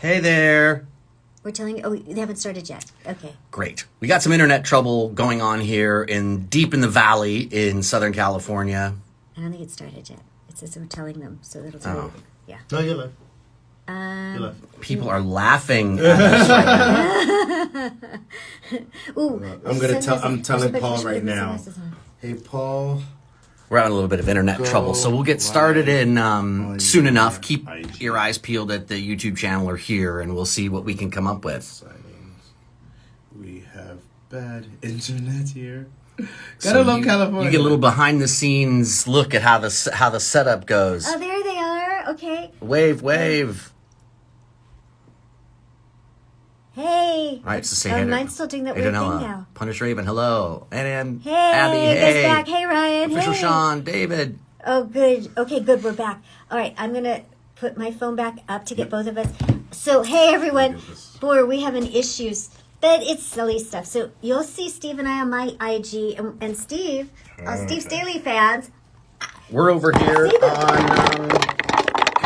Hey there. We're telling. Oh, they haven't started yet. Okay. Great. We got some internet trouble going on here deep in the valley in Southern California. I don't think it started yet. It says we're telling them, so that'll tell you. Yeah. No, you're live. You're live. People are laughing at us right now. Ooh, I'm telling Paul right now. Hey, Paul. We're having a little bit of internet trouble, so we'll get started in soon enough. Keep your eyes peeled at the YouTube channel or here, and we'll see what we can come up with. We have bad internet here. Gotta love California. You get a little behind-the-scenes look at how the setup goes. Oh, there they are. Okay. Wave. Hey. All right, so say hey. Mine's still doing that weird thing now. Punish Raven, hello. And hey, Abby, hey. Back. Hey, Ryan. Official hey. Sean, David. Oh, good. Okay, good. We're back. All right, I'm going to put my phone back up to get both of us. So, hey, everyone. Boy, are we having issues. But it's silly stuff. So, you'll see Steve and I on my IG. And Steve, Steve Staley fans. We're over here on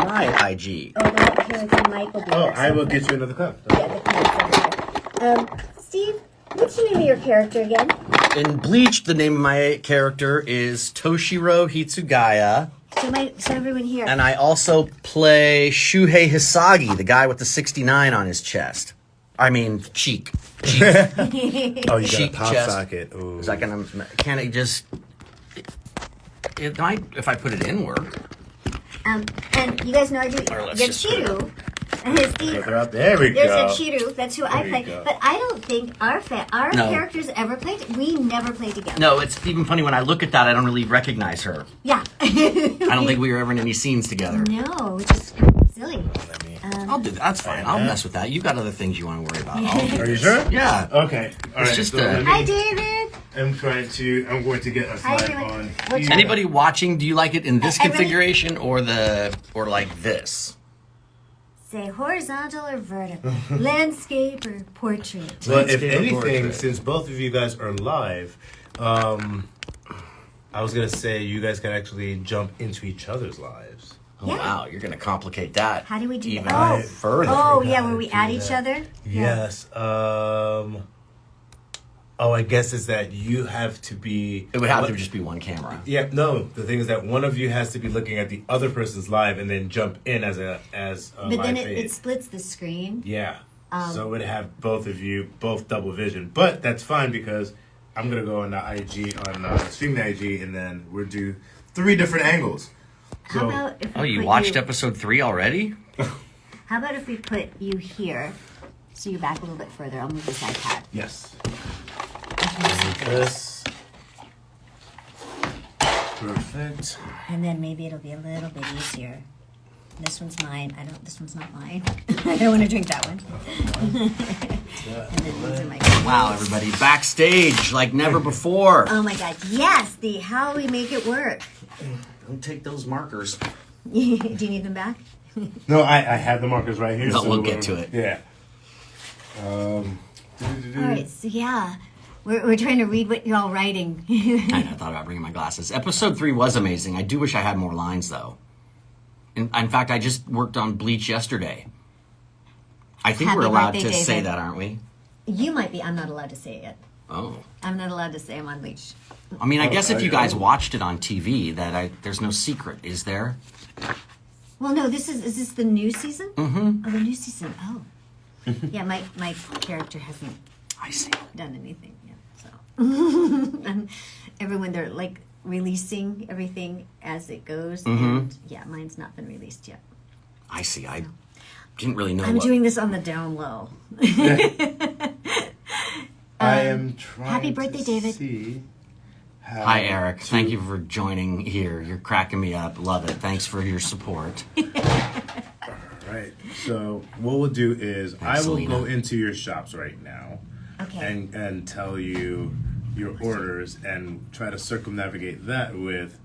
my IG. Oh, that here the mic will be there. I will get you another cup. Yeah, the cup's over there. Steve, what's the name of your character again? In Bleach, the name of my character is Tōshirō Hitsugaya. So everyone here. And I also play Shūhei Hisagi, the guy with the 69 on his chest. I mean, cheek. Oh, you got cheek a pop chest. socket. Ooh. Is that gonna? Can it just? It might if I put it in work. And you guys know I do the Chiru. Steve, there we go. There's a Chiru. That's who I play. But I don't think our characters ever played. We never played together. No, it's even funny when I look at that. I don't really recognize her. Yeah. I don't think we were ever in any scenes together. No, which is silly. I'll do that. That's fine. I'll mess with that. You've got other things you want to worry about. Are you sure? Yeah. Okay. All right. Just Hi, David. I'm going to get us live on. Anybody watching? Do you like it in this configuration or like this? Say horizontal or vertical, landscape or portrait. Well, if anything, since both of you guys are live, I was gonna say you guys can actually jump into each other's lives. Oh, wow, you're going to complicate that. How do we do even that? further? Oh, yeah, where we add each other? Yes. I guess it's that you have to be... It would have to just be one camera. Yeah, no. The thing is that one of you has to be looking at the other person's live and then jump in as a But then it splits the screen. Yeah. So it would have both of you, both double vision. But that's fine because I'm going to go on the IG, on Streamily IG, and then we'll do 3 different angles. How about if we you watched episode 3 already? How about if we put you here, so you're back a little bit further? I'll move this iPad. Yes. This. Perfect. And then maybe it'll be a little bit easier. This one's mine. This one's not mine. I don't want to drink that one. And then these are my kids. Wow, everybody. Backstage like never before. Oh my God. Yes. How we make it work. Don't take those markers. Do you need them back? No, I have the markers right here. No, we'll get to it. Yeah. All right. So yeah. We're trying to read what you're all writing. I thought about bringing my glasses. Episode 3 was amazing. I do wish I had more lines, though. In fact, I just worked on Bleach yesterday. I think we're allowed to say that, aren't we? You might be. I'm not allowed to say it. Oh. I'm not allowed to say I'm on Bleach. I mean, I guess if you guys watched it on TV, there's no secret, is there? Well, no. Is this the new season? Mm-hmm. Oh, the new season. Oh. Yeah, my character hasn't done anything yet. So everyone, they're like releasing everything as it goes, and yeah, mine's not been released yet. I see. I didn't really know. I'm doing this on the down low. I am trying. Happy birthday, David. Hi, Eric. Thank you for joining here. You're cracking me up. Love it. Thanks for your support. All right. So what we'll do is I will go into your shops right now. Okay. And tell you your orders and try to circumnavigate that with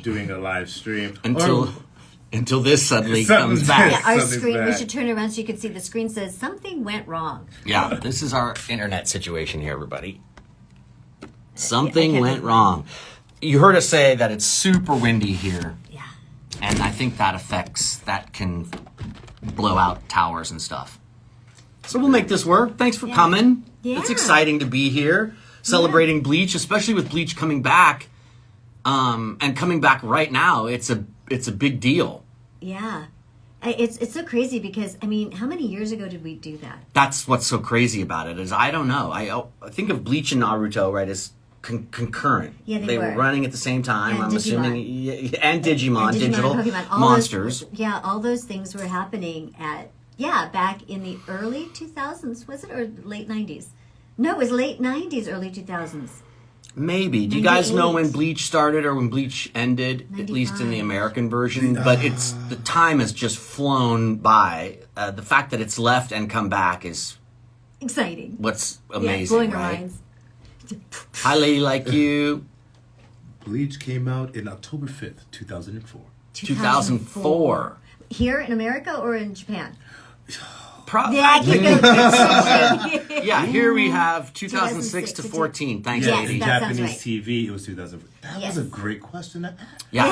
doing a live stream. Until this suddenly comes back. Yeah, our screen, we should turn around so you can see the screen says something went wrong. Yeah, this is our internet situation here, everybody. Something went wrong. You heard us say that it's super windy here. Yeah. And I think that can blow out towers and stuff. So we'll make this work. Thanks for coming. Yeah. It's exciting to be here, celebrating Bleach, especially with Bleach coming back, and coming back right now. It's a big deal. Yeah. It's so crazy because, I mean, how many years ago did we do that? That's what's so crazy about it is I don't know. I think of Bleach and Naruto, right, as concurrent. Yeah, they were running at the same time. And I'm Digimon. assuming, and Digimon, digital and Pokemon, all monsters. All those things were happening back in the early 2000s, was it, or late 90s? No, it was late 90s, early 2000s. Maybe. Do you guys 98. know when Bleach started or when Bleach ended? 95. At least in the American version. But the time has just flown by. The fact that it's left and come back is Exciting. what's amazing, blowing our right? minds. Hi, Lady Like You. Bleach came out in October 5th, 2004. 2004. Here in America or in Japan? Yeah, Yeah, here we have 2006 to 14. Thanks, Yes, lady. that sounds Japanese right. TV, it was 2004. That Yes. was a great question to ask. Yeah, I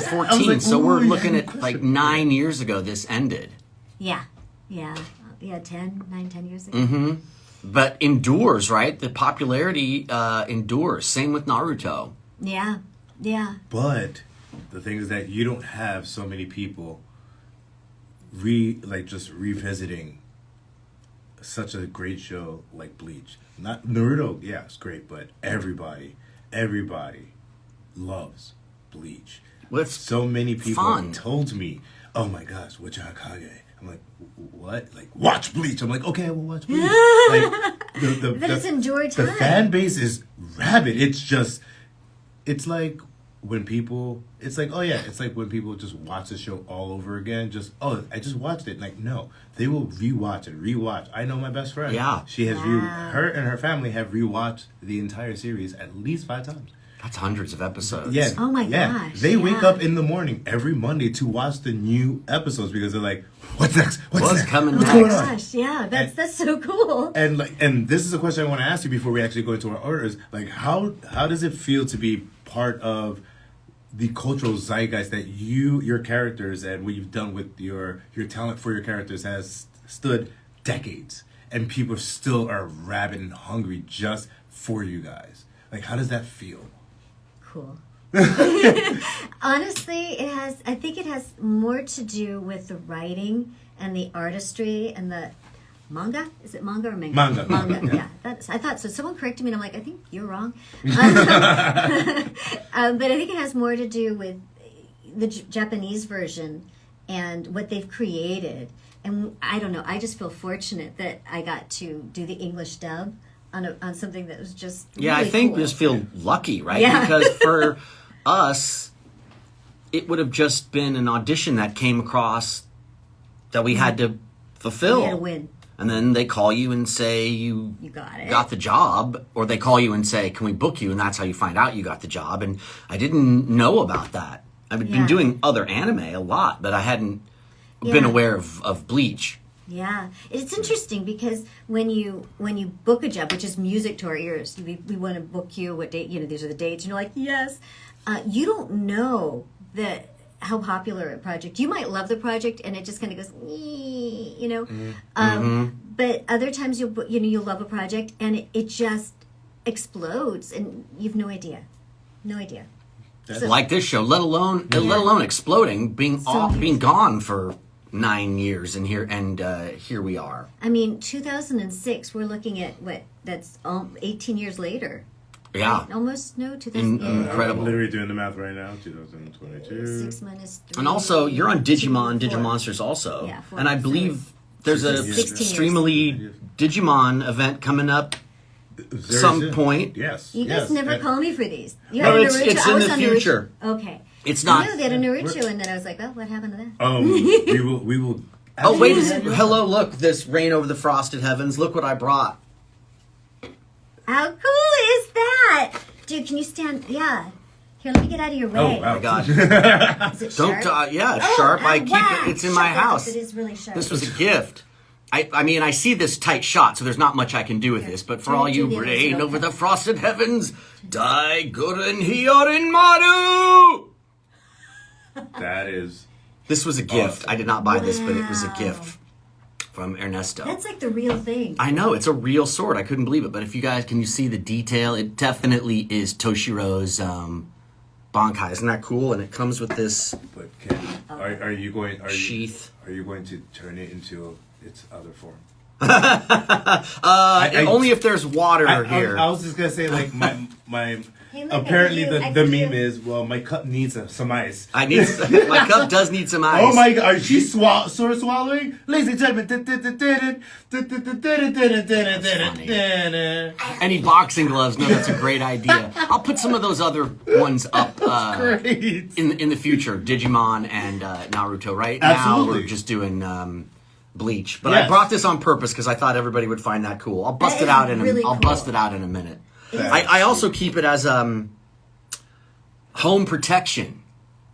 2014. was like, So we're ooh, yeah, looking good at question. like 9 years ago this ended. Yeah, 10 years ago. But endures, right? The popularity endures. Same with Naruto. Yeah. But the thing is that you don't have so many people just revisiting such a great show like Bleach. Not Naruto, yeah, it's great, but everybody loves Bleach. Well, it's So many people fun. told me, "Oh my gosh, Hitsugaya." I'm like, "What? Like, watch Bleach." I'm like, "Okay, I will watch Bleach." But it's endured The time. fan base is rabid. It's like when people, it's like when people just watch the show all over again. I just watched it. Like, no, they will rewatch. I know my best friend. Yeah. She has Wow. her and her family have rewatched the entire series at least 5 times. That's hundreds of episodes. Yeah. Oh my yeah. gosh, They wake yeah. up in the morning every Monday to watch the new episodes because they're like, "What's next? What's next? coming What's next?" going on?" Gosh, yeah, that's so cool. And this is a question I want to ask you before we actually go into our orders. Like, how does it feel to be part of the cultural zeitgeist that your characters and what you've done with your talent for your characters has stood decades, and people still are rabid and hungry just for you guys? Like, how does that feel? Cool. Honestly, I think it has more to do with the writing and the artistry and the manga. Is it manga or manga? Manga. Manga. Yeah. Yeah. I thought so. Someone corrected me, and I'm like, I think you're wrong. But I think it has more to do with the Japanese version and what they've created. And I don't know. I just feel fortunate that I got to do the English dub on something that was just Yeah, really I think cool. we just feel lucky, right? Yeah. Because for us, it would have just been an audition that came across that we had to fulfill. We had to win. And then they call you and say you got it. got the job, or they call you and say, "Can we book you?" And that's how you find out you got the job. And I didn't know about that. I've been Yeah. doing other anime a lot, but I hadn't been Yeah. aware of Bleach. Yeah, it's interesting because when you book a job, which is music to our ears, we want to book you. What date? These are the dates, and you're like, yes. You don't know how popular a project. You might love the project, and it just kind of goes, But other times you'll love a project, and it just explodes, and you've no idea, Like this show, let alone exploding, being amazing. gone for 9 years, and here we are. I mean, 2006. We're looking at that's 18 years later. Yeah. Right? Almost 2000. Incredible. I'm literally doing the math right now. 2022. 6 minus 3. And also, you're on Digimon, 4. Digimonsters also. Yeah, 4. And I believe there's a 16 years. Streamily Digimon event coming up Very some soon. point. Yes. You guys yes. never And- call me for these. You No, had a it's Naruto. I in was the on future. Naruto. Okay. It's not. No, they had a Naruto, and then I was like, well, what happened to that? We will. Oh, wait a second. Hello, look. This rain over the frosted heavens. Look what I brought. How cool is that? Dude, can you stand? Yeah. Here, let me get out of your way. Oh, wow. Oh, my God. Is it Don't, sharp? yeah, it's Oh, sharp. I keep wow. it. It's in my Sharp, yes, house. It is really sharp. This was a gift. I mean, I see this tight shot, so there's not much I can do with this. But for all you do the rain other over side. the frosted heavens, Dai Guren Hyorin Maru! That is This was a gift. I did not buy this, but it was a gift from Ernesto. That's like the real thing. I know, it's a real sword. I couldn't believe it. But if you guys, can you see the detail? It definitely is Toshiro's Bankai. Isn't that cool? And it comes with this But Ken, are you going? sheath. Are you going to turn it into its other form? Only if there's water here. I was just gonna say, like my. Hey, look, Apparently, I the can do- meme is, well, my cup needs some ice. I need my cup does need some ice. Oh my God, are she sort of swallowing? Ladies and gentlemen. Any boxing gloves? No, that's a great idea. I'll put some of those other ones up Great. in the future. Digimon and Naruto. Right now Absolutely. we're just doing Bleach, but Yes. I brought this on purpose because I thought everybody would find that cool. I'll bust That it out is in really I'll cool. bust it out in a minute. Facts. I also keep it as home protection.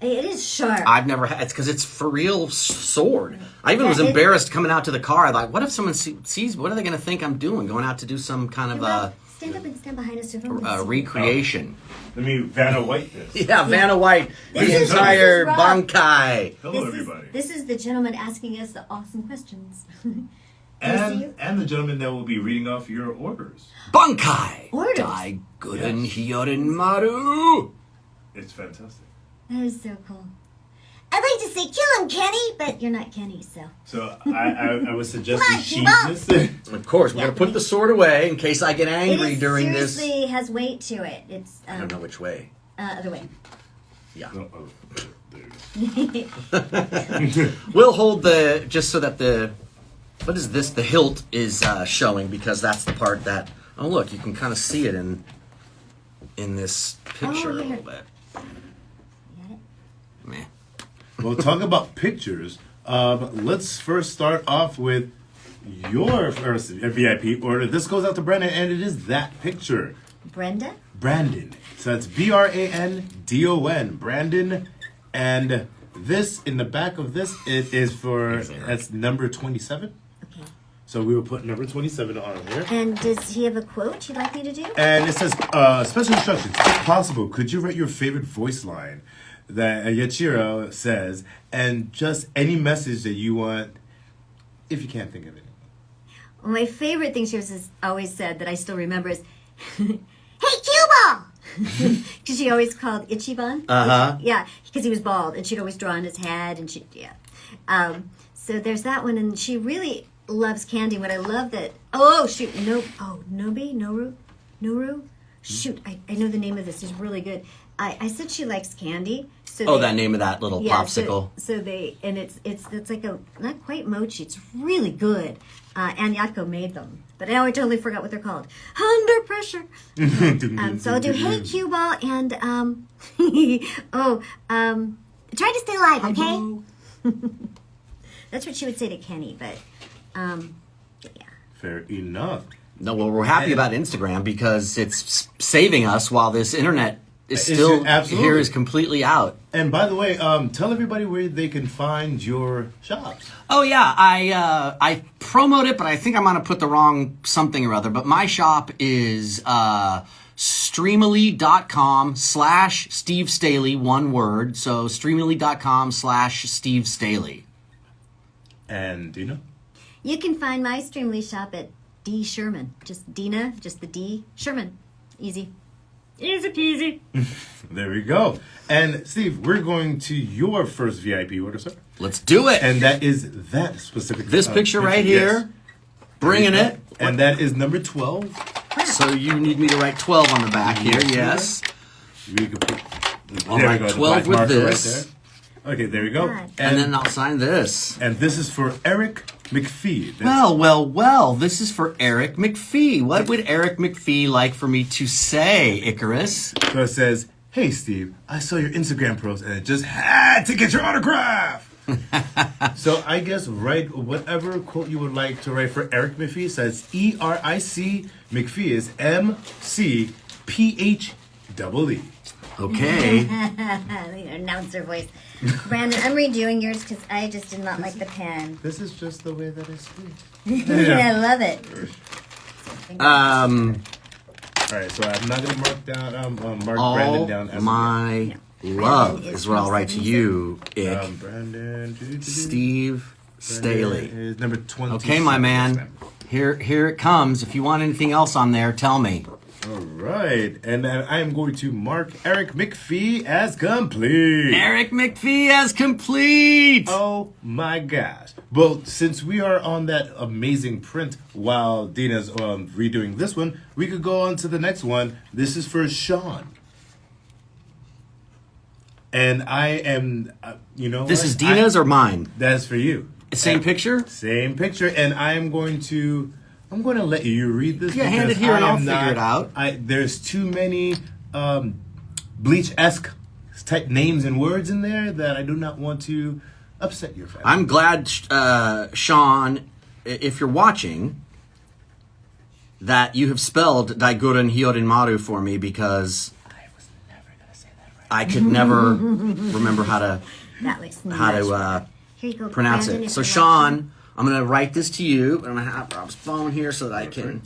It is sharp. I've never had. It's because it's for real sword. I even Yeah, was embarrassed coming out to the car. Like, what if someone sees? What are they going to think I'm doing? Going out to do some kind of Stand up and stand behind us. So everyone can see. recreation. Let me Vanna White this. Yeah, Vanna White, This the is- entire this is Rob. Bankai. Hello, This is, everybody. this is the gentleman asking us the awesome questions. you? And the gentleman that will be reading off your orders. Bankai. Orders. Dai Guden Hyorin Maru. It's fantastic. That is so cool. I'd like to say kill him, Kenny, but you're not Kenny, so. So I would suggest Come you on, sheathe keep this. Of course, we're Yeah. gonna put the sword away in case I get It angry is during this. seriously has weight to it. It's I don't know which way. other way. Yeah. No, oh, there you go. We'll hold the just so that the what is this? The hilt is showing because that's the part that. Oh look, you can kind of see it in this picture a yeah. little bit. Got it? Meh. Well, talk about pictures. Let's first start off with your first VIP order. This goes out to Brandon, and it is that picture. Brenda? Brandon. So that's Brandon. Brandon. And this, in the back of this, it is for, that's number 27. Okay. So we will put number 27 on here. And does he have a quote you'd like me to do? And it says, special instructions. If possible, could you write your favorite voice line that Yachiro says, and just any message that you want, if you can't think of it. Well, my favorite thing she always said that I still remember is, "Hey, cue ball!" Because she always called Ichiban. Yeah, because he was bald, and she'd always draw on his head, and so there's that one, and she really loves candy. What I love that. Oh shoot, Noru. Shoot, I know the name of this. It's really good. I said she likes candy. So That name of that little popsicle. So they and it's like a not quite mochi. It's really good. And Yatko made them, but I totally forgot what they're called. Under pressure. So I'll do hey cue ball and try to stay alive, okay? That's what she would say to Kenny, but yeah. Fair enough. No, well, we're happy about Instagram because it's saving us while this internet is still absolutely. here is completely out. And by the way, tell everybody where they can find your shops. Oh yeah, I promote it, but I think I'm gonna put the wrong something or other. But my shop is streamily.com/Steve Staley, one word. So streamily.com/Steve Staley. And Dina? You can find my Streamily shop at D Sherman. Just Dina, just the D Sherman. Easy. Easy peasy. There we go. And Steve, we're going to your first VIP order, sir. Let's do it. And that is that specific. This picture right here, yes. bringing it. And that is number 12. So you need me to write 12 on the back here, yes. We can put, I'll there we write go, the 12 black with marker this. Right there. Okay, there we go. God. And then I'll sign this. And this is for Eric McPhee. That's- Well, this is for Eric McPhee. What would Eric McPhee like for me to say, Icarus? So it says, "Hey Steve, I saw your Instagram post and I just had to get your autograph." So I guess write whatever quote you would like to write for Eric McPhee. It says ERIC McPhee is MCPHEE. Okay. The announcer voice. Brandon, I'm redoing yours because I just did not like the pen. This is just the way that I speak. I love it. All right, so I'm not gonna mark down Brandon down as my love is what I'll write to you, Ick. Brandon. Steve Staley. Is number 20. Okay, my man. Here it comes. If you want anything else on there, tell me. All right. And then I am going to mark Eric McPhee as complete. Eric McPhee as complete. Oh my gosh. Well, since we are on that amazing print while Dina's redoing this one, we could go on to the next one. This is for Sean. And I am, This is Dina's or mine? That's for you. Same picture? Same picture. And I'm going to let you read this. Yeah, hand it here and I'll figure it out. There's too many Bleach-esque type names and words in there that I do not want to upset your family. I'm glad, Sean, if you're watching, that you have spelled Daiguren Hyorinmaru for me, because I was never going to say that right. I could never remember how to Here you go, pronounce Brandon, it. if So you're Sean, watching. I'm going to write this to you, and I'm going to have Rob's phone here so that I can...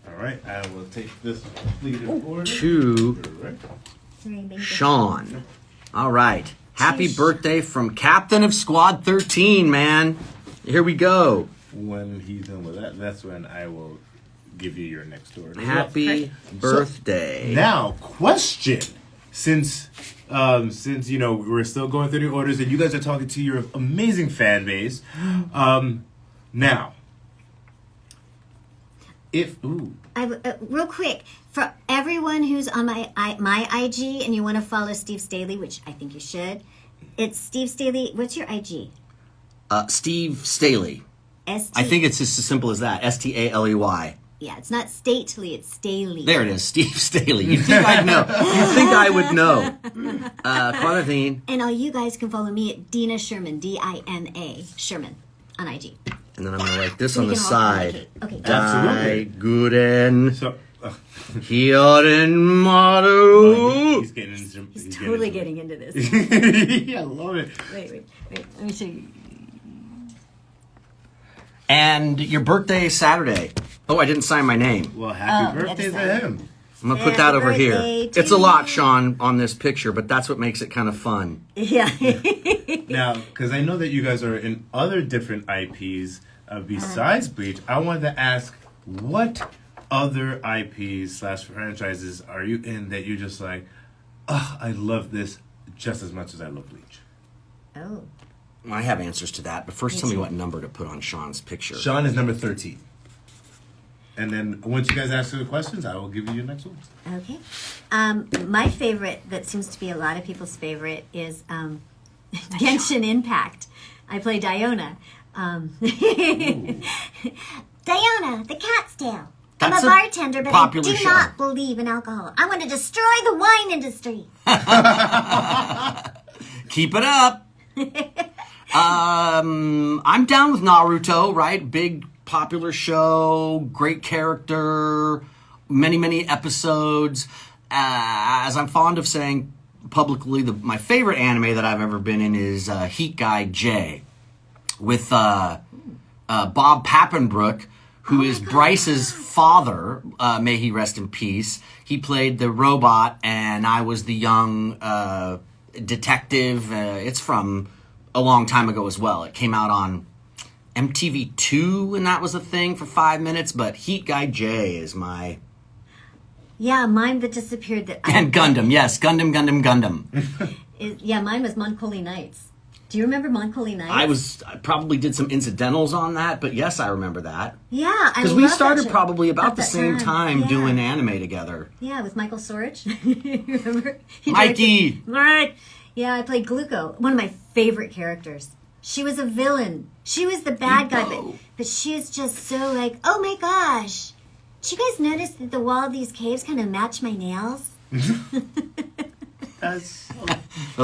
All right, I will take this completed order. To Sorry, baby. Sean. All right. Happy Sheesh. birthday from Captain of Squad 13, man. Here we go. When he's done with that, that's when I will give you your next order. Happy birthday. Now, question. Since we're still going through the orders and you guys are talking to your amazing fan base, now, real quick, for everyone who's on my IG and you want to follow Steve Staley, which I think you should, it's Steve Staley. What's your IG? Steve Staley. S-T- I think it's just as simple as that. Staley. Yeah, it's not Stately, it's Staley. There it is. Steve Staley. You'd think I'd know. You'd think I would know. Quarantine. And all you guys can follow me at Dina Sherman, Dina Sherman, on IG. And then I'm going to write this So on we the can all side. communicate. Okay. Absolutely. Daiguren So, Hyorinmaru. he's getting into He's totally getting into this. Yeah, I love it. Wait. Let me show you. And your birthday is Saturday. Oh, I didn't sign my name. Well, happy birthday that's to fine. him. I'm going to put Happy that over here. birthday to It's a lot, you. Sean, on this picture, but that's what makes it kind of fun. Yeah. Now, because I know that you guys are in other different IPs besides Bleach, I wanted to ask, what other IPs / franchises are you in that you're just like, oh, I love this just as much as I love Bleach? Oh. I have answers to that, but first tell me what number to put on Sean's picture. Sean is number 13. And then once you guys ask the questions, I will give you your next one. Okay. My favorite, that seems to be a lot of people's favorite, is Genshin Impact. I play Diona. Diona, the cat's tail. That's I'm a a bartender, but I popular do show. not believe in alcohol. I want to destroy the wine industry. Keep it up. I'm down with Naruto, right? Big popular show, great character, many episodes. As I'm fond of saying publicly, my favorite anime that I've ever been in is Hitsugaya J, with Bob Pappenbrook, who is Bryce's father. May he rest in peace. He played the robot, and I was the young detective. It's from a long time ago as well. It came out on MTV2, and that was a thing for 5 minutes. But Hitsugaya J is my... Yeah, mine that disappeared. And Gundam, yes. Gundam. Yeah, mine was Monkoli Nights. Do you remember Monkoli Nights? I probably did some incidentals on that, but yes, I remember that. Yeah, I Because love we that started show. probably about the that same time Yeah. doing anime together. Yeah, with Michael Sorich. You remember? He Mikey! directed- Right. Yeah, I played Gluko, one of my favorite characters. She was a villain. She was the bad guy, but she is just so like, oh my gosh. Did you guys notice that the wall of these caves kind of match my nails? Those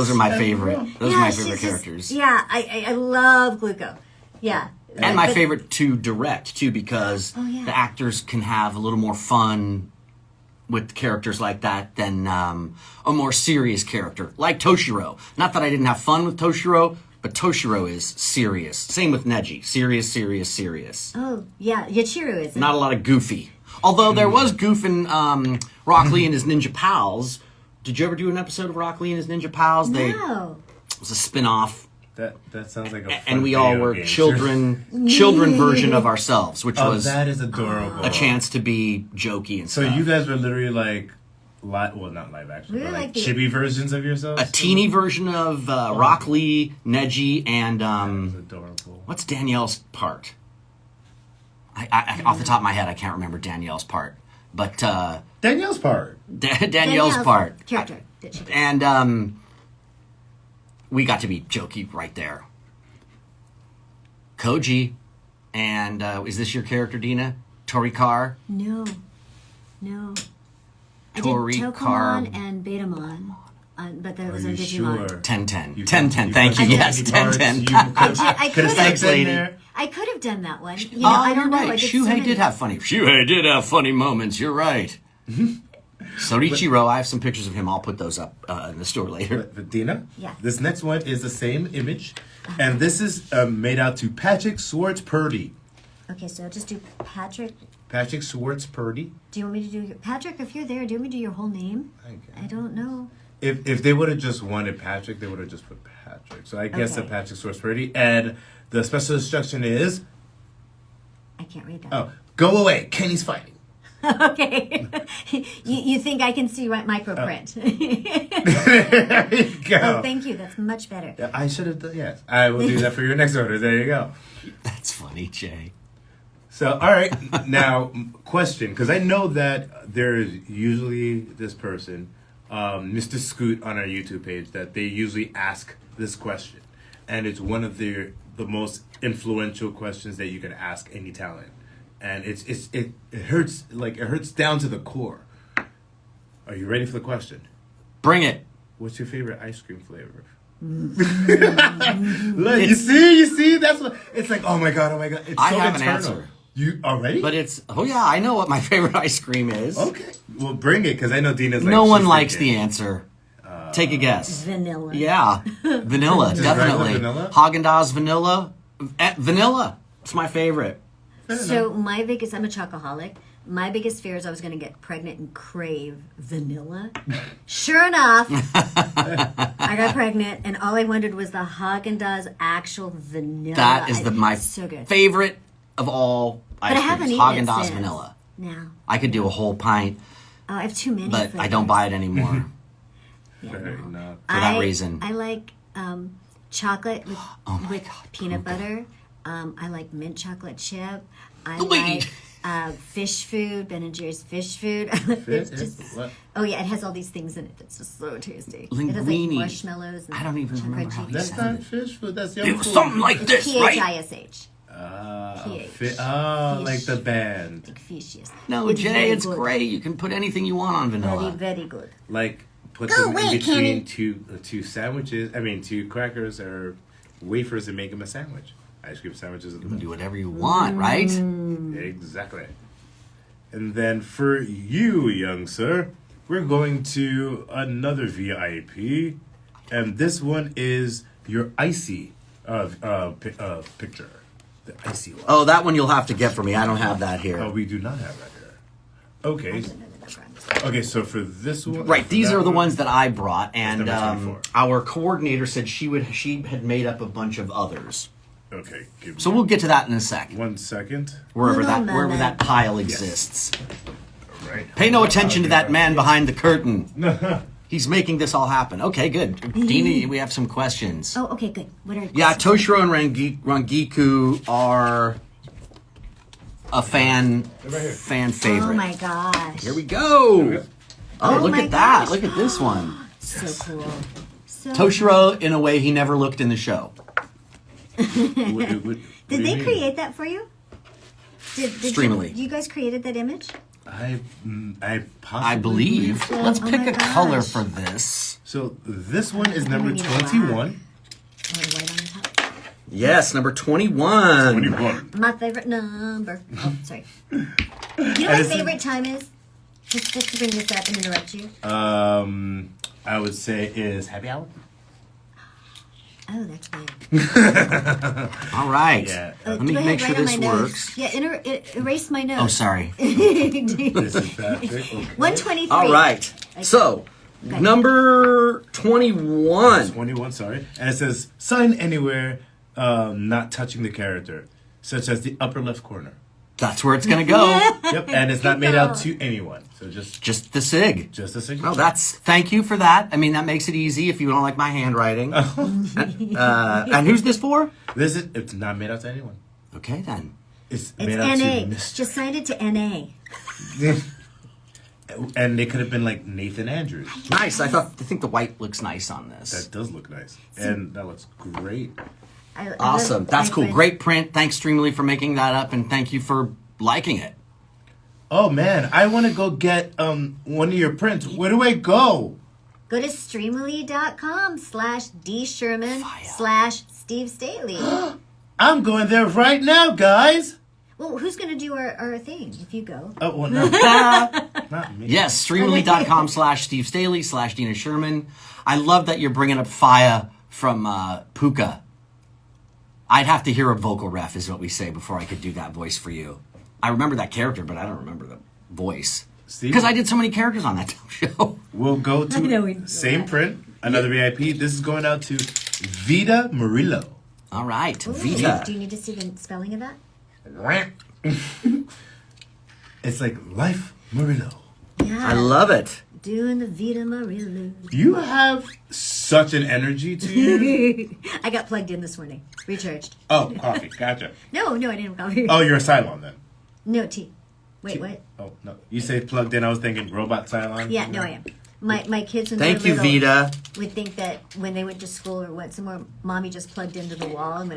are my favorite. Those are my she's favorite just- characters. Yeah, I love Gluko. Yeah. And my But- favorite to direct, too, because yeah. the actors can have a little more fun with characters like that than a more serious character, like Tōshirō. Not that I didn't have fun with Tōshirō, but Tōshirō is serious. Same with Neji. Serious. Oh, yeah. Yachiru is. Not a lot of goofy. Although there was goof in Rock Lee and his Ninja Pals, Did you ever do an episode of Rock Lee and his Ninja Pals? No. It was a spin-off. That sounds like a fun And we all video were game. children version of ourselves, which was that is adorable. a chance to be jokey and So stuff. you guys were literally like, not live action, We but were like like the- chibi versions of yourselves? a teeny version of Rock Lee, Neji, and That's adorable. what's Danielle's part? I off the top of my head, I can't remember Danielle's part. But Danielle's part. Danielle's part. Character. That she- And we got to be jokey right there. Koji, and is this your character, Dina? Torikar? No. I did Torikar. Tokomon and Betamon, but that was Are on you Digimon. sure? 1010. You 1010. got- Thank you. got Yes, the parts, 1010. I Could have could've. snuck in there. I could have done that one. You know, I don't know. Right. I did so Shūhei many. did have funny. Shūhei did have funny moments. You're right. Sorichiro, I have some pictures of him. I'll put those up in the store later. But Dina, Yeah. this next one is the same image, and this is made out to Patrick Swartz-Purdy. Okay, so I'll just do Patrick. Patrick Swartz-Purdy. Do you want me to do your Patrick? If you're there, do you want me to do your whole name? I don't know. If they would have just wanted Patrick, they would have just put Patrick. So I guess Okay. the Patrick Swartz-Purdy. And the special instruction is, I can't read that. oh, go away, Kenny's fighting. Okay. you think I can see right microprint? There you go. Oh, thank you. That's much better. Yeah, I should have done, yes. I will do that for your next order. There you go. That's funny, Jay. So, all right. Now, question, because I know that there's usually this person, Mr. Scoot on our YouTube page, that they usually ask this question. And it's one of the most influential questions that you can ask any talent. And it hurts, like, it hurts down to the core. Are you ready for the question? Bring it. What's your favorite ice cream flavor? Look, you see, that's what it's like. Oh my god! It's I so have an internal. answer. You already? But it's, oh yeah, I know what my favorite ice cream is. Okay, well, bring it because I know Dina's like. No one she's likes thinking. the answer. Take a guess. Vanilla. Yeah, vanilla, Just regular definitely. vanilla? Haagen-Dazs vanilla. Vanilla. It's my favorite. So my biggest, I'm a chocoholic. My biggest fear is I was going to get pregnant and crave vanilla. Sure enough, I got pregnant, and all I wanted was the Haagen-Dazs actual vanilla. That is my so good. favorite of all ice But I haven't creams. eaten it Haagen-Dazs since. vanilla. Now, I could do a whole pint, I have too many. but I flavors. don't buy it anymore Yeah, Fair no. enough. for that reason. I like chocolate with, Oh my with God, peanut butter. I like mint chocolate chip. I Wait. like fish food, Ben & Jerry's fish food. It's just, What? oh yeah, it has all these things in it. It's just so tasty. It has like Linguine. marshmallows. And I don't even chocolate remember how cheese. he That's said not it. fish food. That's young It was food. something like It's this, right? PHISH. PH. Like Fish. the band. Like fish, yes. No, It's Jay, very it's good. great. You can put anything you want on Very, vanilla. very good. Like put Go them away, in between Kenny. two sandwiches. I mean, two crackers or wafers and make them a sandwich. Ice cream sandwiches. You can do whatever you want, right? Exactly. And then for you, young sir, we're going to another VIP, and this one is your icy picture, the icy one. Oh, that one you'll have to get for me. I don't have that Oh, here. we do not have that here. Okay. Okay, so for this one, Right, for these that are the one- ones that I brought, and number 24. our coordinator said she had made up a bunch of others. Okay, give me So we'll get to that in a sec. 1 second. Wherever Hold on, that Mama. pile exists. Right. Pay no attention to I'll that do man behind the curtain. He's making this all happen. Okay, good. Dini, we have some questions. Oh, okay, good. What are Yeah, Toshirō and Rangiku are a fan favorite. Oh my gosh. Here we go. go. Oh, Oh look my at that. gosh. Look at this one. So cool. So Toshirō in a way he never looked in the show. Did they create that for you? Did Streamily. You guys created that image? I possibly I believe. Let's Oh pick my a color gosh. for this. So this one is number need black. 21. Oh, white on the top. Yes, number 21. 21. My favorite number. Oh, sorry. You know what my Edison? favorite time is? Just to bring this up and interrupt you. I would say is happy hour. Oh, that's good. All right. Yeah. Let Go me ahead, make sure right on this my nose. works. Yeah, erase my nose. Oh, sorry. This is Patrick. Okay. 123. All right. So, Number 21. 21, sorry. And it says, sign anywhere, not touching the character, such as the upper left corner. That's where it's going to go. Yep, and it's not made out to anyone. So Just the SIG. just a signature. Oh, thank you for that. I mean, that makes it easy if you don't like my handwriting. And who's this for? It's not made out to anyone. Okay, then. It's It's made out to NA. Mr. Just signed it to NA. And they could have been like Nathan Andrews. Nice. I think the white looks nice on this. That does look nice. And that looks great. I Awesome. love That's my cool. friend. Great print. Thanks, Streamily, for making that up, and thank you for liking it. Oh man, I want to go get one of your prints. Where do I go? Go to streamily.com/dsherman Fire. /Steve Staley. I'm going there right now, guys. Well, who's going to do our thing if you go? Oh, well, no. Not me. Yes, streamily.com/Steve Staley /Dina Sherman. I love that you're bringing up Faya from Puka. I'd have to hear a vocal ref, is what we say, before I could do that voice for you. I remember that character, but I don't remember the voice. Steve? Because I did so many characters on that show. We'll go I know we to do same that. print, another VIP. This is going out to Vida Murillo. All right, Ooh, Vita. do you need to see the spelling of that? It's like Life Murillo. Yeah. I love it. Doing the Vita Murillo. You have such an energy to you. I got plugged in this morning. Recharged. Oh, coffee. Gotcha. No, I didn't have coffee. Oh, you're a Cylon then. No, tea. Wait, what? Oh, no. You say plugged in. I was thinking robot Cylon. Yeah, no, I am. My kids when Thank they you, were little Vita. would think that when they went to school or went somewhere, mommy just plugged into the wall, and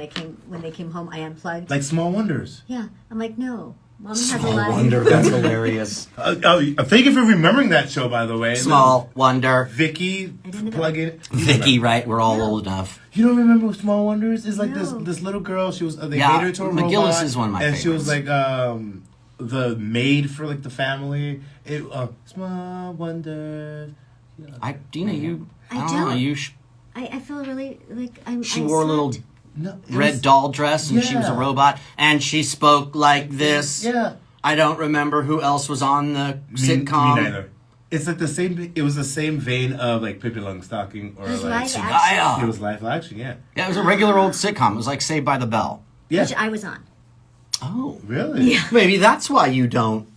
when they came home, I unplugged. Like Small Wonders. Yeah, I'm like, no, mommy has a Small lot. Wonder, that's hilarious. Thank you for remembering that show, by the way. Small Wonder. Vicky, I didn't know. plug in. Vicky, right? We're all No. old enough. You don't remember what Small Wonders? It's like No. this little girl. She was they Yeah, made her to a McGillis robot, is one of my and she was favorites. like the maid for like the family. Small Wonders. Dina, you. I don't know. don't. I feel really like I'm. She I wore a little slept. No, it red was- doll dress, and she was a Yeah. robot, and she spoke like this. Yeah. I don't remember who else was on the sitcom. Me neither. It's like the same. It was the same vein of like Pippi Longstocking or It was like. live Hitsugaya. action, It was live action. Yeah. Yeah, it was a regular old sitcom. It was like Saved by the Bell. Yeah. which I was on. Oh, Really? Yeah. maybe that's why you don't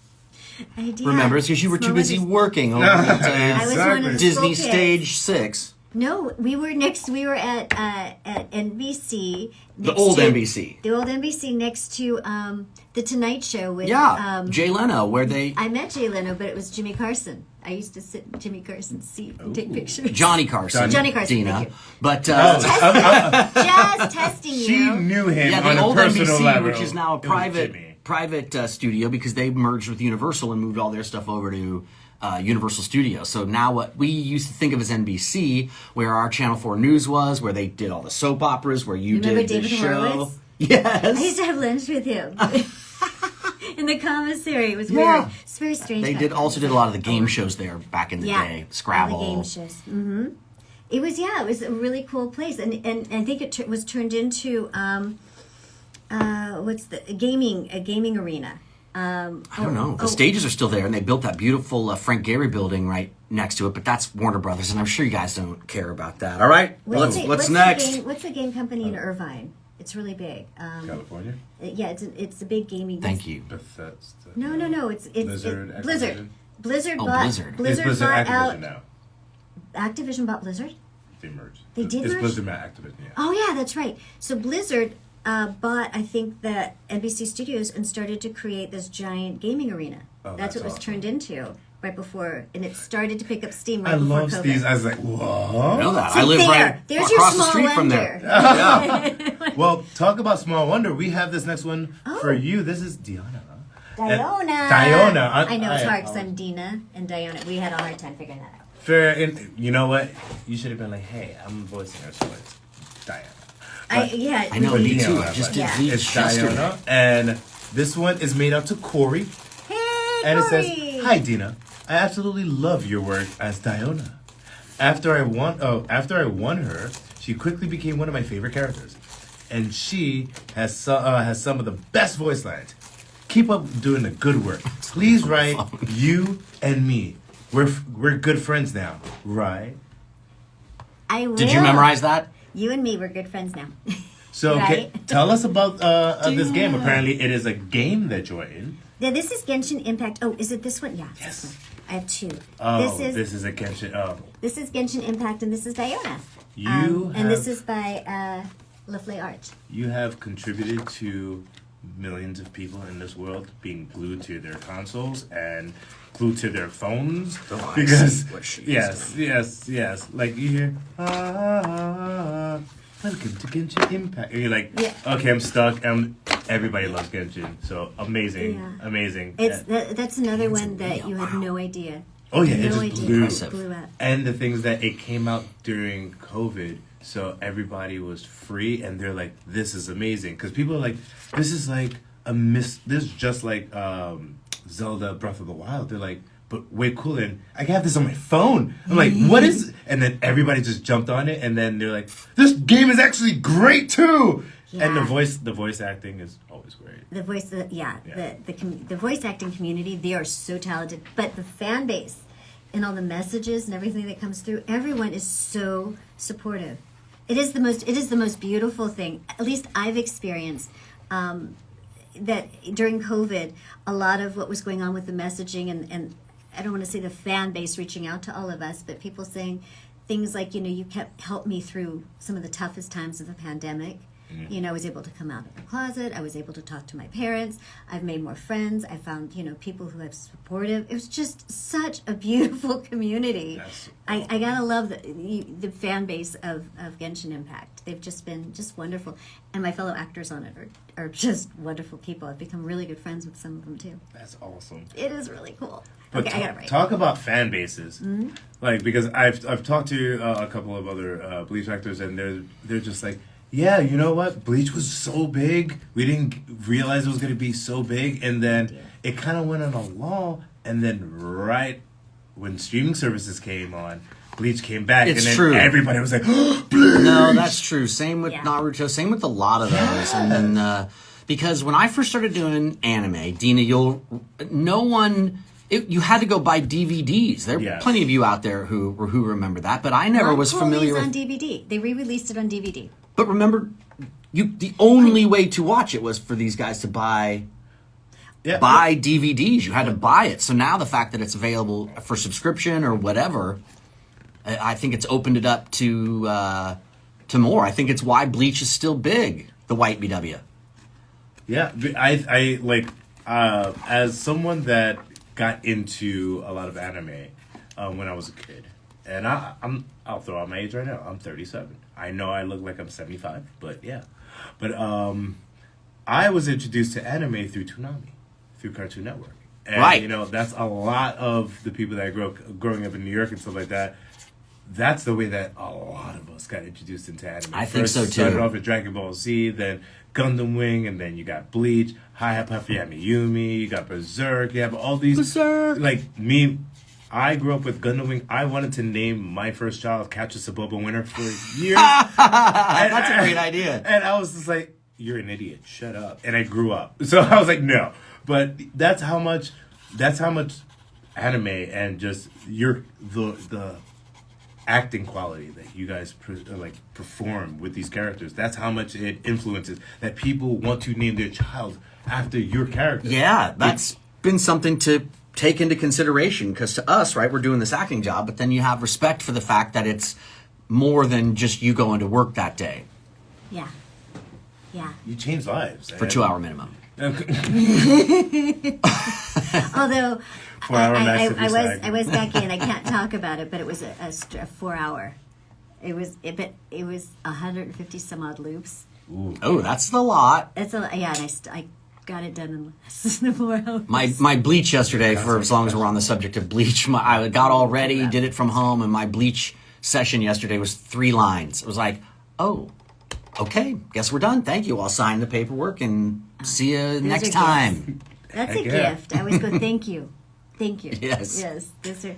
I did. remember. It's because you were too Small busy Wonders. working over I at I was one of the Disney school kids. Stage 6. No, we were at NBC. The next old to- NBC. The old NBC next to the Tonight Show with Yeah, Jay Leno, where they... I met Jay Leno, but it was Jimmy Carson. I used to sit in Jimmy Carson's seat and take pictures. Johnny Carson. Johnny Carson, Dina. thank you. But, Just testing you. She knew him yeah, on the a old personal NBC, level. which is now a It was Jimmy. private studio because they merged with Universal and moved all their stuff over to Universal Studios. So now what we used to think of as NBC, where our Channel 4 News was, where they did all the soap operas, where you Remember did David the show. Horowitz? Yes. I used to have lunch with him in the commissary. It was Yeah. weird. It's very strange. They back did then. also did a lot of the game shows there back in the day. Scrabble. All the game shows. Mm-hmm. It was it was a really cool place, and I think it was turned into what's a gaming arena. I don't know. The stages are still there, and they built that beautiful Frank Gehry building right next to it. But that's Warner Brothers, and I'm sure you guys don't care about that. All right, what's next? What's the game company in Irvine? It's really big. California. Yeah, it's a big gaming. Thank you. Bethesda. No. It's Blizzard, Blizzard. Activision? Blizzard Oh, bought Blizzard. It's Blizzard Blizzard bought Activision out. now. Activision bought Blizzard. They merged. They did It's merge? Blizzard Activision. Yeah. Oh yeah, that's right. So Blizzard bought, I think, the NBC Studios and started to create this giant gaming arena. Oh, that's that's what it was awesome. turned into right before, and it started to pick up steam I right before love COVID. these. I was like, whoa. I know that. So I live there's right your across the small street from wonder. there. Yeah. Well, talk about Small Wonder. We have this next one Oh. for you. This is Diana. Diona. Diona. I know it's hard because I- I'm Dina and Diona. We had a hard time figuring that out. Fair. And you know what? You should have been like, hey, I'm voicing her, so it's Diana. I know, But me Diana, too. I but just did Yeah. Bleach It's yesterday. Diana. And this one is made out to Corey. Hey, And it Corey. says, "Hi Dina, I absolutely love your work as Diona. After I won her, she quickly became one of my favorite characters, and she has some of the best voice lines. Keep up doing the good work. Please write you and me. we're good friends now, right? I will. Did you memorize that? You and me, we're good friends now. So Right. tell us about this game. Apparently, it is a game that you're in. Yeah, this is Genshin Impact. Oh, is it this one? Yeah. it's Yes. This one. I have two. Oh, this is a Genshin. Oh, This is Genshin Impact, and this is Diona. And this is by Lovely Art. You have contributed to millions of people in this world being glued to their consoles and glued to their phones. Oh, I because see what she is yes. Like you hear, welcome to Genshin Impact. And you're like, Yeah. okay, I'm stuck. Everybody loves Genshin. So amazing. Yeah. Amazing. It's that's another one that you had no idea. Oh yeah, it No just idea. blew. Blew up. And the things that it came out during COVID, so everybody was free, and they're like, "This is amazing," because people are like, "This is like this is just like Zelda Breath of the Wild." They're like, "But way cooler, and I can have this on my phone." I'm like, "What is?" And then everybody just jumped on it, and then they're like, "This game is actually great too." And Yeah. the voice acting is always great. The voice, Yeah. the voice acting community, they are so talented. But the fan base and all the messages and everything that comes through, everyone is so supportive. It is the most beautiful thing. At least I've experienced that during COVID, a lot of what was going on with the messaging and I don't want to say the fan base reaching out to all of us, but people saying things like, you helped me through some of the toughest times of the pandemic. I was able to come out of the closet. I was able to talk to my parents. I've made more friends. I found, people who have supportive. It was just such a beautiful community. Yes. I gotta love the fan base of Genshin Impact. They've just been just wonderful. And my fellow actors on it are just wonderful people. I've become really good friends with some of them too. That's awesome. It is really cool. But Okay, I got it right. talk about fan bases, like because I've talked to a couple of other Bleach actors, and they're just like, yeah, you know what? Bleach was so big, we didn't realize it was going to be so big, and then it kind of went on a lull, and then right when streaming services came on, Bleach came back, It's and then true. everybody was like, Bleach! No, that's true. Same with Yeah. Naruto. Same with a lot of those. And then because when I first started doing anime, Dina, you had to go buy DVDs. There are Yes. plenty of you out there who remember that, but I never was familiar on with. DVD. They re-released it on DVD. But remember, the only way to watch it was for these guys to buy DVDs. You had to buy it. So now the fact that it's available for subscription or whatever, I think it's opened it up to more. I think it's why Bleach is still big, the white BW. Yeah, I like as someone that got into a lot of anime when I was a kid, and I'll throw out my age right now. I'm 37. I know I look like I'm 75, but yeah. But I was introduced to anime through Toonami, through Cartoon Network, and Right. That's a lot of the people that growing up in New York and stuff like that. That's the way that a lot of us got introduced into anime. I think so, too. Started off with Dragon Ball Z, then Gundam Wing, and then you got Bleach, Hi Puffy Yumi, you got Berserk, you have all these. Berserk. Like me, I grew up with Gundam Wing. I wanted to name my first child Catch a Boba Winner for years. That's a great idea. And I was just like, you're an idiot, shut up. And I grew up. So I was like, no. But that's how much anime and just the acting quality that you guys perform with these characters, that's how much it influences that people want to name their child after your character. Yeah, that's been something to take into consideration, because to us, right, we're doing this acting job, but then you have respect for the fact that it's more than just you going to work that day Yeah. You change lives for 2 hour minimum. Although 4 hour nights if you're I was back in. I can't talk about it, but it was a 4 hour. It was 150 some odd loops. Ooh. Oh, that's the lot. That's a yeah, and I got it done in less than 4 hours. My Bleach yesterday, for as long as we're on the subject of Bleach, I got all ready, did it from home, and my Bleach session yesterday was 3 lines. It was like, oh, okay, guess we're done. Thank you. I'll sign the paperwork and see you next are time. That's a Heck yeah. gift. I always go, thank you. Thank you. Yes. Yes. Those are,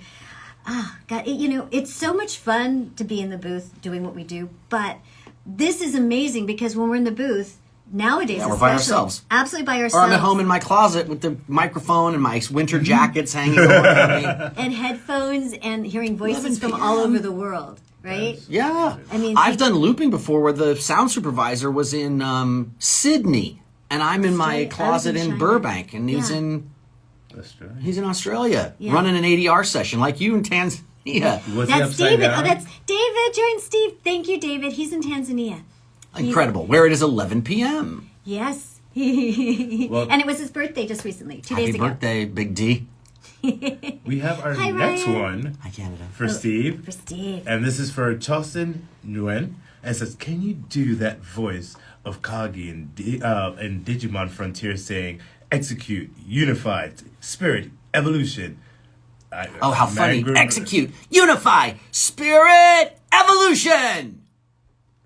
God, it's so much fun to be in the booth doing what we do, but this is amazing because when we're in the booth, nowadays, Yeah, we're by especially, ourselves. Absolutely by Or ourselves. I'm at home in my closet with the microphone and my winter jackets hanging over me. And headphones and hearing voices from all over the world, right? Yeah. I mean, I've done looping before where the sound supervisor was in Sydney, and I'm in my Australia. closet I was in in China. Burbank, and he's Yeah. in Australia, Yeah. running an ADR session like you in Tanzania. Was he That's upside David. down? Oh, that's David. Join Steve. Thank you, David. He's in Tanzania. Incredible. Where it is 11 p.m. Yes. Well, And it was his birthday just recently, 2 days Happy ago. birthday, Big D. we have our Hi, next Ryan. one Hi, Canada. for Steve. For Steve. And this is for Chosin Nguyen. And it says, can you do that voice of Kagi in Digimon Frontier saying, execute, unified, spirit, evolution. Oh, how funny. Magru- Execute, unify, spirit, evolution.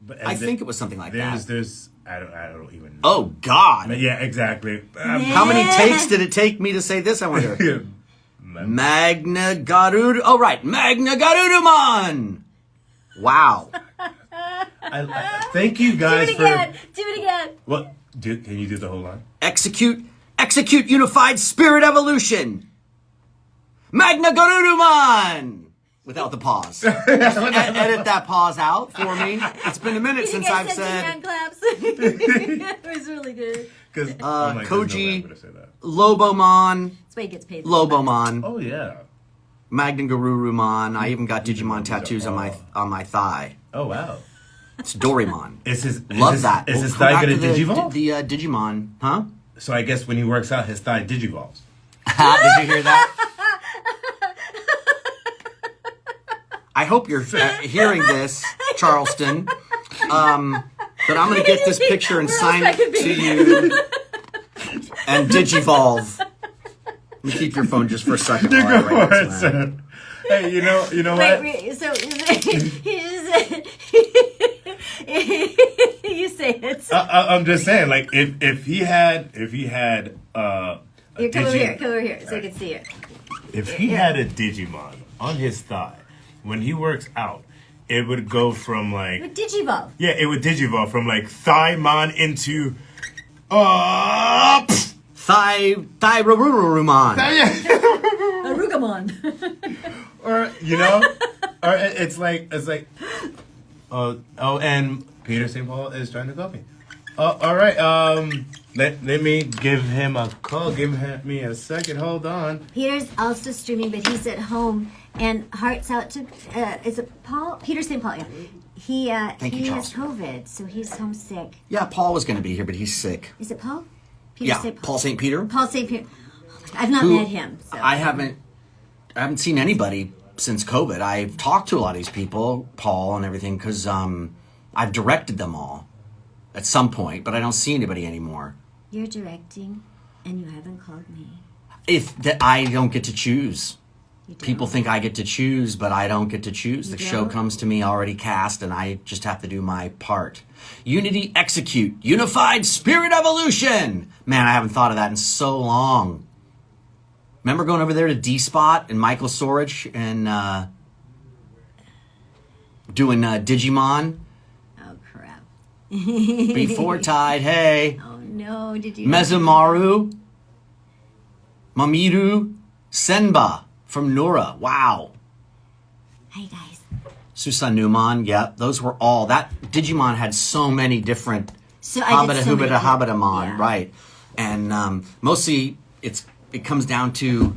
But- I and think it was something like that. There's, I don't even know. Oh, God. But yeah, exactly. How many takes did it take me to say this, I wonder? Magna Garuda. Oh, right. Magna Garudamon. Wow. Thank you guys Do it again. What? Can you do the whole line? Execute, unified spirit evolution. Magna Garudamon. Without the pause. Edit that pause out for me. It's been a minute since I've said hand claps. It was really good. Because Koji Lobomon. That's why he gets paid. Lobomon. Oh yeah. Magna Garurumon. I even got Digimon tattoos on my thigh. Oh wow. It's Doraemon. Love that. Is his We'll come thigh back gonna to digivolve? The Digimon, huh? So I guess when he works out, his thigh digivolves. Did you hear that? I hope you're hearing this, Charleston. But I'm going to get this picture and sign it to you and digivolve. Let me keep your phone just for a second. While I write this down. Hey, you know what? Wait, so you say it. I'm just saying, like, if he had Here, come over here, so you can see it. If he had a Digimon on his thigh when he works out, it would go from like Digivolve. Yeah, it would digivolve from like Thigh-mon into Thyrururumon. Arugamon. or or it's like and Peter St. Paul is trying to copy. All right, let me give him a call. Give me a second. Hold on. Peter's also streaming, but he's at home. And hearts out to is it Paul? Peter St. Paul. Yeah. He Thank you, he has Charles. COVID, so he's homesick. Yeah, Paul was going to be here, but he's sick. Is it Paul? Peter Yeah, St. Paul St. Peter. Paul St. Peter. I've not Who- met him. So. I haven't seen anybody since COVID. I've talked to a lot of these people, Paul and everything, because I've directed them all at some point, but I don't see anybody anymore. You're directing, and you haven't called me. I don't get to choose. You don't? People think I get to choose, but I don't get to choose. You The show don't? comes to me already cast, and I just have to do my part. Unity, execute, unified spirit evolution. Man, I haven't thought of that in so long. Remember going over there to D-Spot and Michael Sorich and doing Digimon? Oh crap! Before Tide, hey. Oh no! Did you? Mezumaru, Mamiru, Senba from Nura. Wow. Hey guys. Susanumon, yep. Those were all. That Digimon had so many different So I did Habita so many- Hubita Habitamon, yeah. right. And mostly it comes down to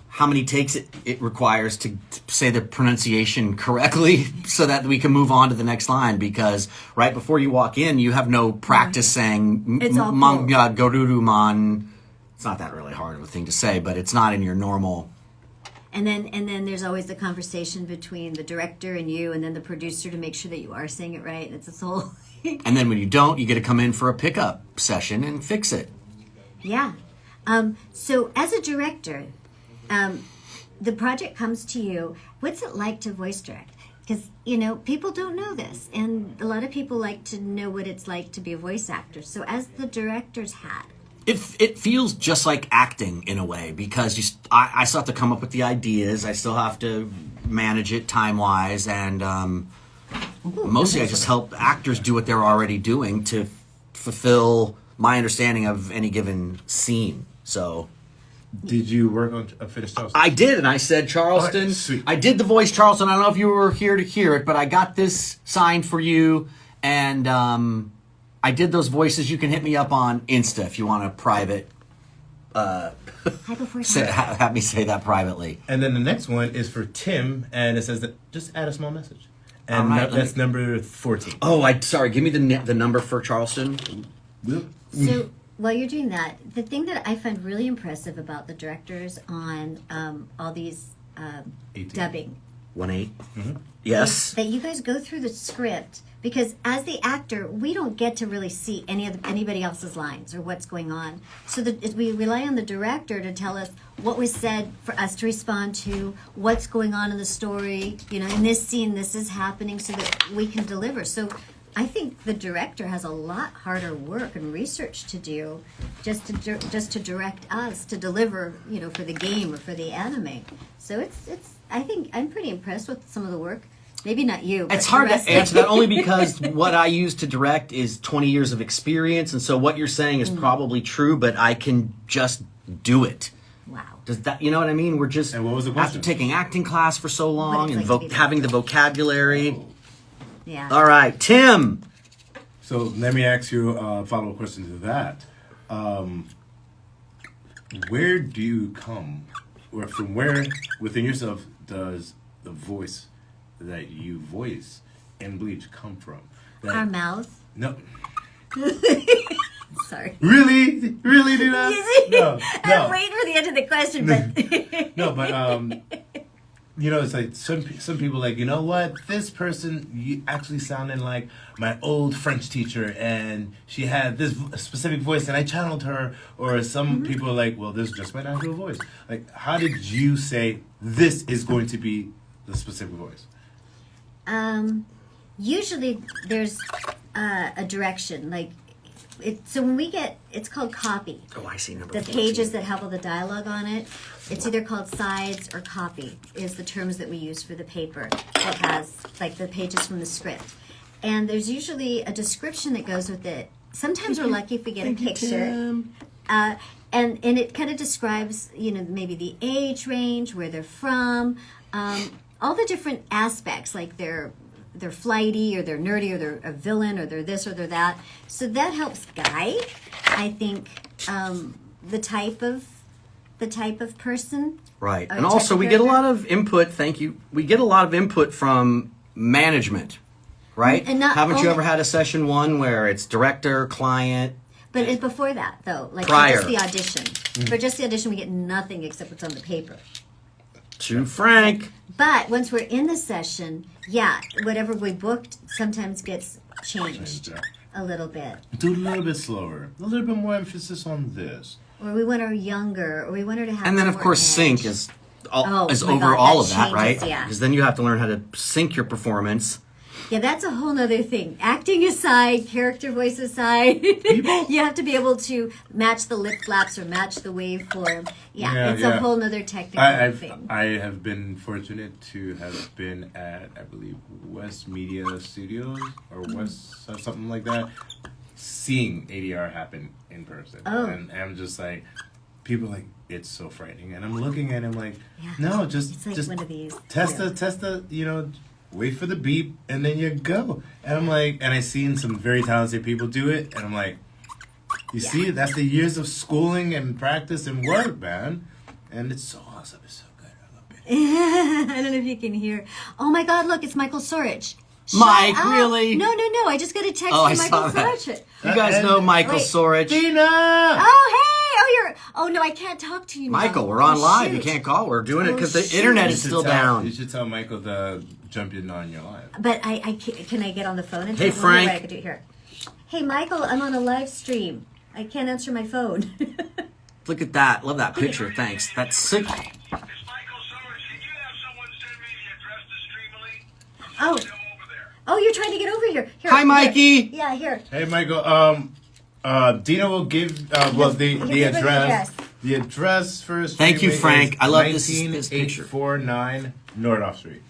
how many takes it requires to say the pronunciation correctly so that we can move on to the next line, because right before you walk in, you have no practice saying It's all Manga Gorurumon. It's not that really hard of a thing to say, but it's not in your normal. And then there's always the conversation between the director and you, and then the producer to make sure that you are saying it right. It's this whole. And then when you don't, you get to come in for a pickup session and fix it. Yeah. So as a director, the project comes to you. What's it like to voice direct? Because, people don't know this. And a lot of people like to know what it's like to be a voice actor. So as the director's hat. It feels just like acting in a way, because I still have to come up with the ideas. I still have to manage it time-wise. And mostly I just help actors do what they're already doing to fulfill my understanding of any given scene. So Did you work on a finished Charleston? I did, and I said Charleston. Alright, sweet. I did the voice Charleston. I don't know if you were here to hear it, but I got this signed for you, and I did those voices. You can hit me up on Insta if you want a private. Have me say that privately. And then the next one is for Tim, and it says that just add a small message. And All right, that's number 14. Oh, sorry. Give me the number for Charleston. So while you're doing that, the thing that I find really impressive about the directors on all these 18. dubbing 1-8. Yes. that you guys go through the script, because as the actor, we don't get to really see anybody else's lines or what's going on. So we rely on the director to tell us what was said for us to respond to, what's going on in the story. You know, in this scene, this is happening, so that we can deliver. So I think the director has a lot harder work and research to do just to direct us to deliver, you know, for the game or for the anime. So it's I think I'm pretty impressed with some of the work. Maybe not you. But It's hard the to rest answer that only because what I use to direct is 20 years of experience, and so what you're saying is probably true, but I can just do it. Wow. Does that, you know what I mean? We're just, And what was the after question? taking acting class for so long it's and like to be having the vocabulary. Yeah. All right, Tim. So let me ask you a follow-up question to that. Where do you come, or from where within yourself does the voice that you voice in Bleach come from? Our mouth. No. Sorry. Really? Really do that? No. I'm waiting for the end of the question, but No, but you know, it's like some people like, you know what? This person you actually sounded like my old French teacher, and she had this specific voice, and I channeled her. Or some people are like, well, this is just my natural voice. Like, how did you say this is going to be the specific voice? usually there's a direction. Like, so when we get, it's called copy. Oh, I see. Number The 14. pages that have all the dialogue on it, it's either called sides or copy is the terms that we use for the paper that has, like, the pages from the script. And there's usually a description that goes with it. Sometimes we're lucky if we get a picture. And it kind of describes, you know, maybe the age range, where they're from, all the different aspects, like they're flighty, or they're nerdy, or they're a villain, or they're this, or they're that. So that helps guide, I think, the type of person. Right. Or And type also of we get a character. lot of input, thank you. We get a lot of input from management, right? And not Haven't you only- ever had a session one where it's director, client? But it's before that, though, like Prior. for just the audition. For just the audition, we get nothing except what's on the paper. To Frank. But once we're in the session, yeah, whatever we booked sometimes gets changed a little bit. Do a little bit slower. A little bit more emphasis on this. Or we want her younger, or we want her to have And then, of more course, edge. sync is Oh is my over God, all that of that, right? changes, yeah. Because then you have to learn how to sync your performance. Yeah, that's a whole nother thing. Acting aside, character voice aside, you have to be able to match the lip flaps or match the waveform. Yeah, it's a whole nother technical thing. I have been fortunate to have been at, I believe, West Media Studios or West or something like that, seeing ADR happen in person. Oh. And I'm just like, people are like, it's so frightening. And I'm looking at him like, Yeah. no, It's like just one of these. test Yeah. the, you know, wait for the beep, and then you go. And I'm like, and I've seen some very talented people do it, and I'm like, you see, that's the years of schooling and practice and work, man. And it's so awesome. It's so good. I love it. I don't know if you can hear. Oh my God! Look, it's Michael Sorich. Mike, Shut up. really? No. I just got a text Oh, I from Michael saw that. Sorich. You guys know Michael Wait. Sorich. Dina! Oh hey! Oh no, I can't talk to you now. Michael, we're on live. You shoot. can't call. We're doing it Oh, because the shoot. internet You is should still tell- down. You should tell Michael to jump in on your live. But can I get on the phone and Hey, tell him what I Frank. could do here? Hey Michael, I'm on a live stream. I can't answer my phone. Look at that. Love that picture. Thanks. That's sick. It's Michael Summers. Did you have someone send me the address to Streamily? Oh. Come over there. Oh, you're trying to get over here. Here, Hi, here. Mikey. Yeah, here. Hey, Michael. Dina will give the Give her the address. The address for Thank you, Streamily Frank. is I love this picture. 19849 Nordoff Street.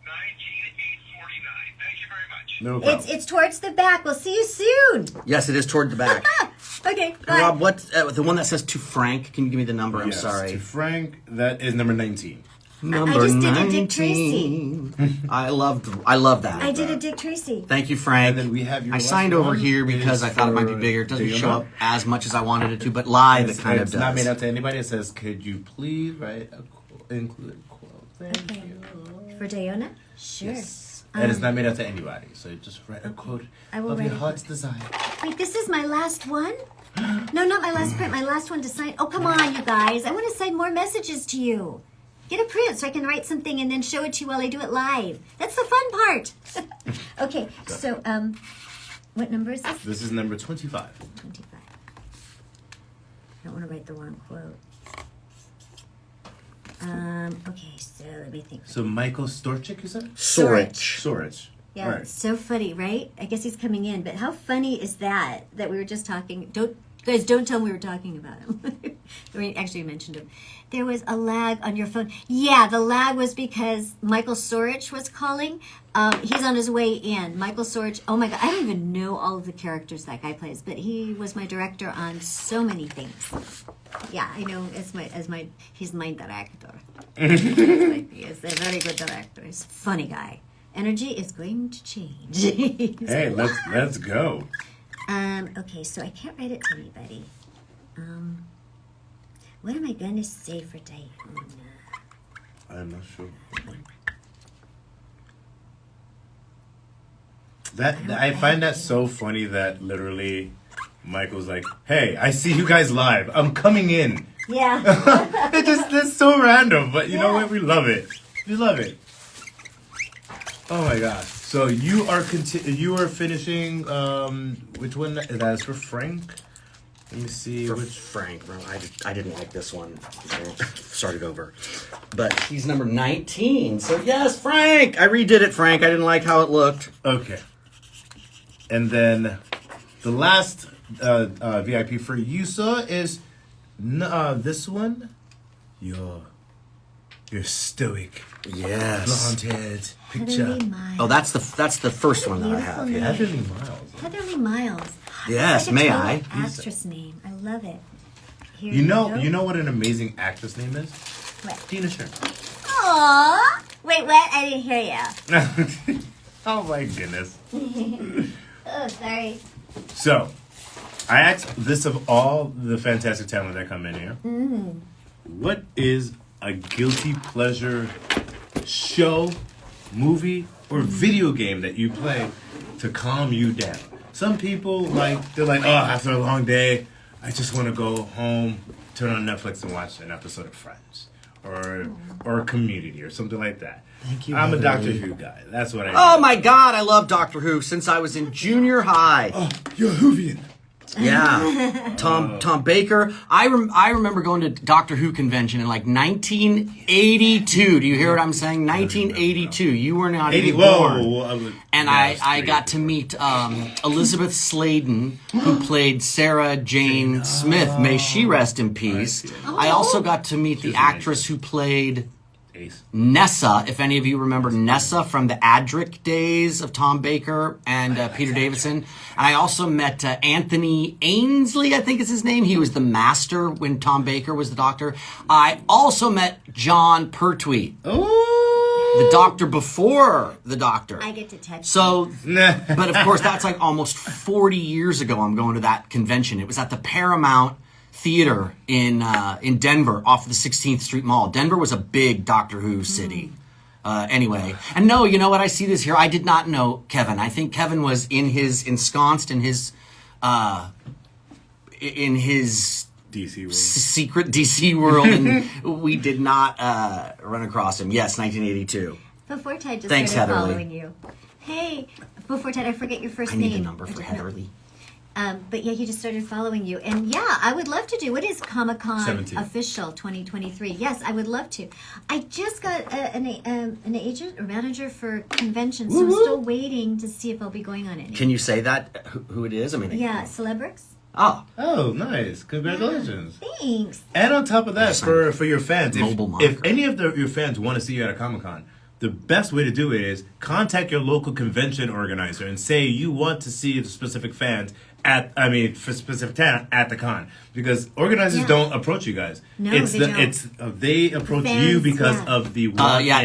19849. Thank you very much. No problem. It's towards the back. We'll see you soon. Yes, it is toward the back. Okay, bye. Rob, what the one that says to Frank? Can you give me the number? I'm Yes, sorry. to Frank, that is number 19. Number I just did a Dick 19. Tracy. I love that. I did a Dick Tracy. Thank you, Frank. And then we have your I last signed over one here because is I thought it might be for bigger. It doesn't Dayana. show up as much as I wanted it to, but live it kind of It's does. not made out to anybody. It says, could you please write include a quote? Thank Okay. you. For Dayana? Sure. Yes. And it's not made out to anybody. So you just write a quote I will of write your a heart's desire. Wait, this is my last one? No, not my last print. My last one to sign. Oh, come on, you guys. I want to send more messages to you. Get a print so I can write something and then show it to you while I do it live. That's the fun part. Okay, so, what number is this? This is number 25. 25. I don't want to write the wrong quote. Okay, so let me think. So Michael Storchik, you said? Sorich. Storich. Yeah, All right. it's so funny, right? I guess he's coming in, but how funny is that we were just talking? Don't tell him we were talking about him. We actually mentioned him. There was a lag on your phone. Yeah, the lag was because Michael Sorich was calling. He's on his way in. Michael Sorich. Oh my God, I don't even know all of the characters that guy plays, but he was my director on so many things. Yeah, I know. He's my director. He is a very good director. He's a funny guy. Energy is going to change. Hey, let's go. Okay, so I can't write it to anybody. What am I gonna say for Dayana? I'm not sure. I find that so funny that literally Michael's like, "Hey, I see you guys live. I'm coming in." Yeah. It's so random, but you know Yeah. what? We love it. We love it. Oh my gosh! So you are finishing. Which one? That's for Frank. Let me see. For Which Frank, bro, I didn't like this one. Started over, but he's number 19. So yes, Frank. I redid it, Frank. I didn't like how it looked. Okay. And then the last VIP for Yusa is this one. Your stoic, Yes. blonde-haired picture. Heatherly Miles. Oh, that's the first one that I have. Beautiful Yeah. Heatherly Miles. Heatherly Miles. Yes, It's like a may total I? Actress name. I love it. Here You know go. what an amazing actress name is? What? Tina Sher. Aww. Wait, what? I didn't hear you. Oh my goodness. Oh, sorry. So, I asked this of all the fantastic talent that come in here. What is a guilty pleasure show, movie, or video game that you play to calm you down? Some people they're like, oh, after a long day, I just want to go home, turn on Netflix and watch an episode of Friends or Community or something like that. Thank you, I'm a Doctor Heatherly. Who guy. That's what I do. Oh my God, I love Doctor Who since I was in junior high. Oh, you're a Whovian. Yeah, Tom Baker. I remember going to Doctor Who convention in like 1982. Do you hear what I'm saying? 1982. You were not even born. And I got to meet Elizabeth Sladen, who played Sarah Jane Smith. May she rest in peace. I also got to meet the actress who played Ace. Nessa, if any of you remember Nessa from the Adric days of Tom Baker and Peter Davison. And I also met Anthony Ainsley, I think is his name. He was the master when Tom Baker was the doctor. I also met John Pertwee, the doctor before the doctor. I get to touch So, but of course, that's like almost 40 years ago I'm going to that convention. It was at the Paramount Theater in Denver off of the 16th Street Mall. Denver was a big Doctor Who city. Anyway, and no, you know what? I see this here. I did not know Kevin. I think Kevin was ensconced in his DC world. secret DC world, and we did not run across him. Yes, 1982. Before Ted just Thanks, started Heatherly. following you. Hey, before Ted, I forget your first I name. need a number for I don't know. Heatherly. But yeah, he just started following you. And yeah, I would love to do. What is Comic-Con 17. Official 2023? Yes, I would love to. I just got an agent or manager for conventions, so I'm still waiting to see if I'll be going on any. Can you say that who it is? I mean, Yeah, Celebrix. Oh, Oh, nice. Congratulations. Thanks. And on top of that, Yes, for your fans, Mobile if moniker. any of your fans want to see you at a Comic-Con, the best way to do it is contact your local convention organizer and say you want to see the specific fans for specific talent at the con, because organizers don't approach you guys. No, they don't. They approach Fans, you because of the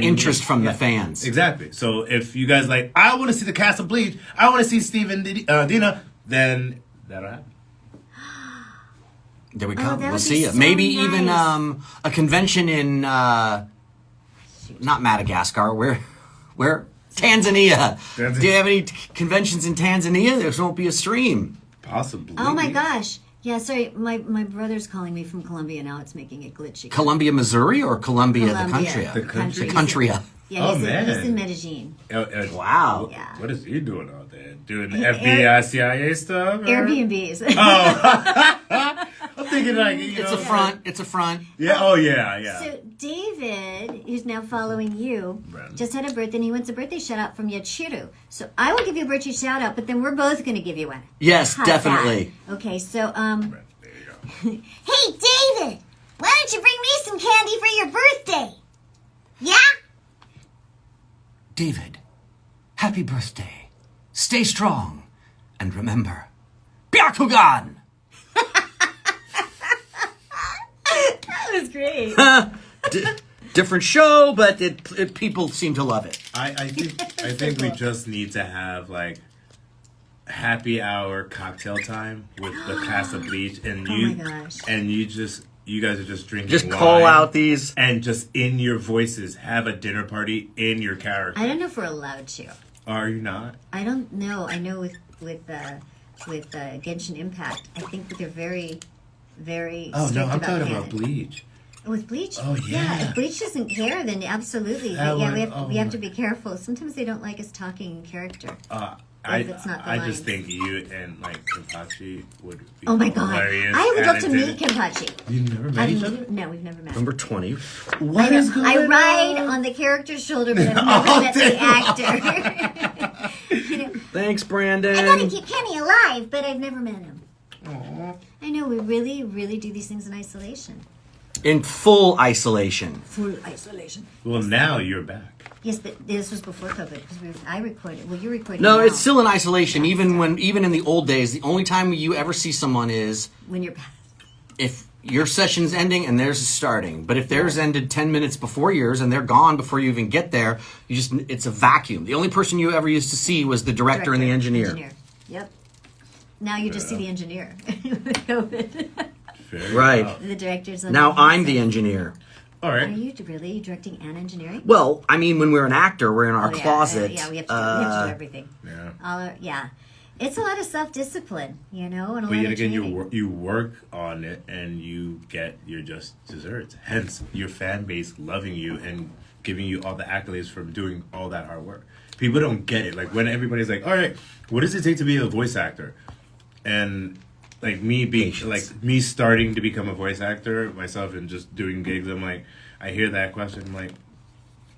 interest from the fans. Exactly. So if you guys like, I want to see the cast of Bleach, I want to see Steven Dina, then that'll happen. There we go. that We'll would see be it. so Maybe nice. even a convention in not Madagascar. Where Tanzania. Do you have any conventions in Tanzania? There won't be a stream. Possibly. Oh my gosh. Yeah, sorry. My brother's calling me from Colombia now. It's making it glitchy. Columbia, Missouri, or Columbia, the country? The country. The country. Yeah, he's man. in Medellin. Wow. Yeah. What is he doing out there? Doing the FBI, CIA stuff? Or? Airbnbs. I'm thinking like, It's a front. It's a front. Yeah. Oh yeah. So David, who's now following you, Right. just had a birthday, and he wants a birthday shout out from Yachiro. So I will give you a birthday shout out, but then we're both going to give you one. Yes, How's definitely. that? Okay, so Right, there you go. hey David, why don't you bring me some candy for your birthday? Yeah. David, happy birthday. Stay strong. And remember, Byakugan! That was great. Different show, but people seem to love it. I think we just need to have like happy hour cocktail time with the cast of Bleach, and my gosh. you guys are just drinking Just wine, call out these. and just in your voices have a dinner party in your character. I don't know if we're allowed to. Are you not? I don't know. I know with Genshin Impact, I think that they're very, very Oh strict no, I'm talking canon. about Bleach. With Bleach? Oh, yeah. If Bleach doesn't care, then absolutely. That But yeah, one- we have to be careful. Sometimes they don't like us talking in character. If it's not the I just lines. think you and like Kenpachi would be Oh my god. hilarious. I would love to at meet it. Kenpachi. You never met each other? No, we've never met. Number 20. What is going I on? ride on the character's shoulder, but I've never met the actor. You know, Thanks, I Brandon. gotta keep Kenny alive, but I've never met him. I know, we really, really do these things in isolation. In full isolation. Full isolation. Well, now you're back. Yes, but this was before COVID because I recorded. Well, you're recording. No, now. it's still in isolation. Even in the old days, the only time you ever see someone is when you're. if your session's ending and theirs is starting. But if theirs ended 10 minutes before yours and they're gone before you even get there, it's a vacuum. The only person you ever used to see was the director and the engineer. Yep. Now you just see the engineer with COVID. Very Right. well. The director's on Now the I'm the engineer. All Are right. you really directing and engineering? Well, I mean, when we're an actor, we're in our Oh, yeah, closet. yeah, we have to do everything. Yeah. Yeah. It's a lot of self-discipline, and a lot But yet of again, training. you work on it and you get your just desserts. Hence, your fan base loving you and giving you all the accolades for doing all that hard work. People don't get it. Like when everybody's like, "All right, what does it take to be a voice actor?" And like me being like me starting to become a voice actor myself and just doing gigs, I'm like, I hear that question, I'm like,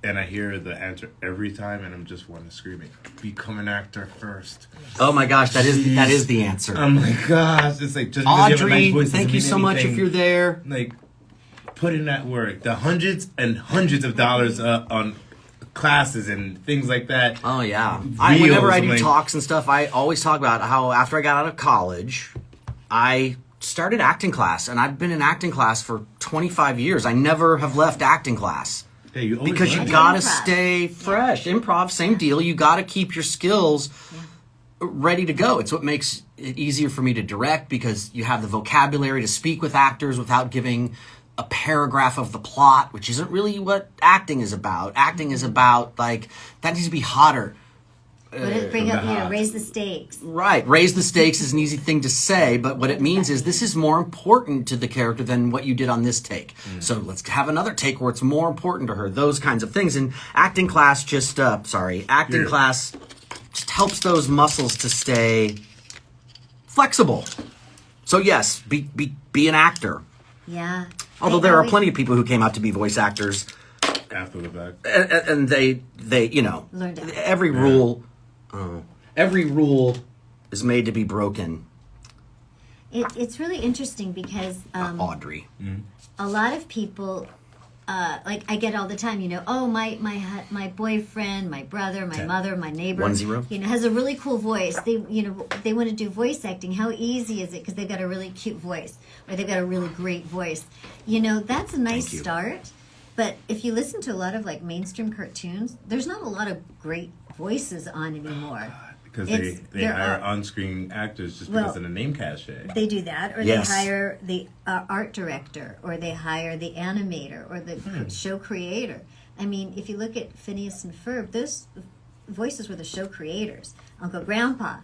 and I hear the answer every time, and I'm just want to scream it. Become an actor first. Oh my gosh, that is the answer. Oh my gosh, it's like just because you have a nice Audrey, voice thank doesn't you mean so much if anything. you're there. Like, put in that work. The hundreds and hundreds of dollars on classes and things like that. Oh yeah. Reels, Whenever I I'm do like- talks and stuff, I always talk about how after I got out of college, I started acting class, and I've been in acting class for 25 years. I never have left acting class. Hey, you always Because you learn. gotta Improv. stay fresh. Improv, same deal. You gotta keep your skills ready to go. It's what makes it easier for me to direct, because you have the vocabulary to speak with actors without giving a paragraph of the plot, which isn't really what acting is about. Acting is about, like, that needs to be hotter. Bring up, raise the stakes. Right. Raise the stakes is an easy thing to say, but what it means is this is more important to the character than what you did on this take. So let's have another take where it's more important to her. Those kinds of things. And acting class class just helps those muscles to stay flexible. So yes, be an actor. Yeah. Although there are plenty of people who came out to be voice actors, after the fact. and they Learned to act. every rule is made to be broken. It's really interesting because Audrey. a lot of people like I get all the time, oh my boyfriend, my brother, my mother, my neighbor, 10. Has a really cool voice. They they want to do voice acting. How easy is it? Because they've got a really cute voice, or they've got a really great voice. That's a nice start. But if you listen to a lot of like mainstream cartoons, there's not a lot of great voices on anymore. Because they hire on-screen actors just because of the name cachet. They do that, or Yes. they hire the art director, or they hire the animator, or the show creator. I mean, if you look at Phineas and Ferb, those voices were the show creators. Uncle Grandpa,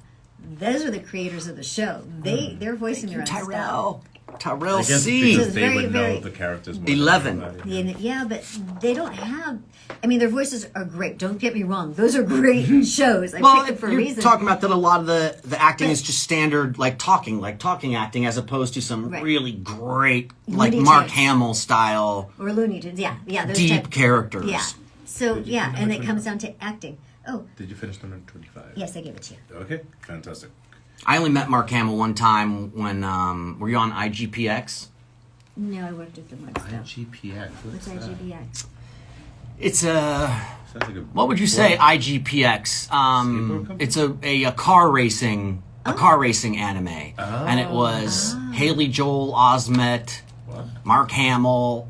those are the creators of the show. They're voicing their own stuff. Tyrell I guess C. because they very, would know very- the characters more than 11. everybody. Yeah, but they don't have. I mean, their voices are great. Don't get me wrong; those are great shows. I picked them for a you're reason. talking about that a lot of the acting is just standard, like talking acting, as opposed to some Right. really great, like Looney Mark Tunes. Hamill style, Or Looney Tunes. Yeah, those deep type- characters. Yeah. So Did you yeah, finish and number it comes down to acting. Oh, Did you finish number 25? yes, I gave it to you. Okay, fantastic. I only met Mark Hamill one time when were you on IGPX? No, I worked with them on stuff. IGPX. What's IGBX? It's a Sounds like a what would you say IGPX? Skateboard company? It's a car racing anime, and it was Haley Joel Osment, What? Mark Hamill,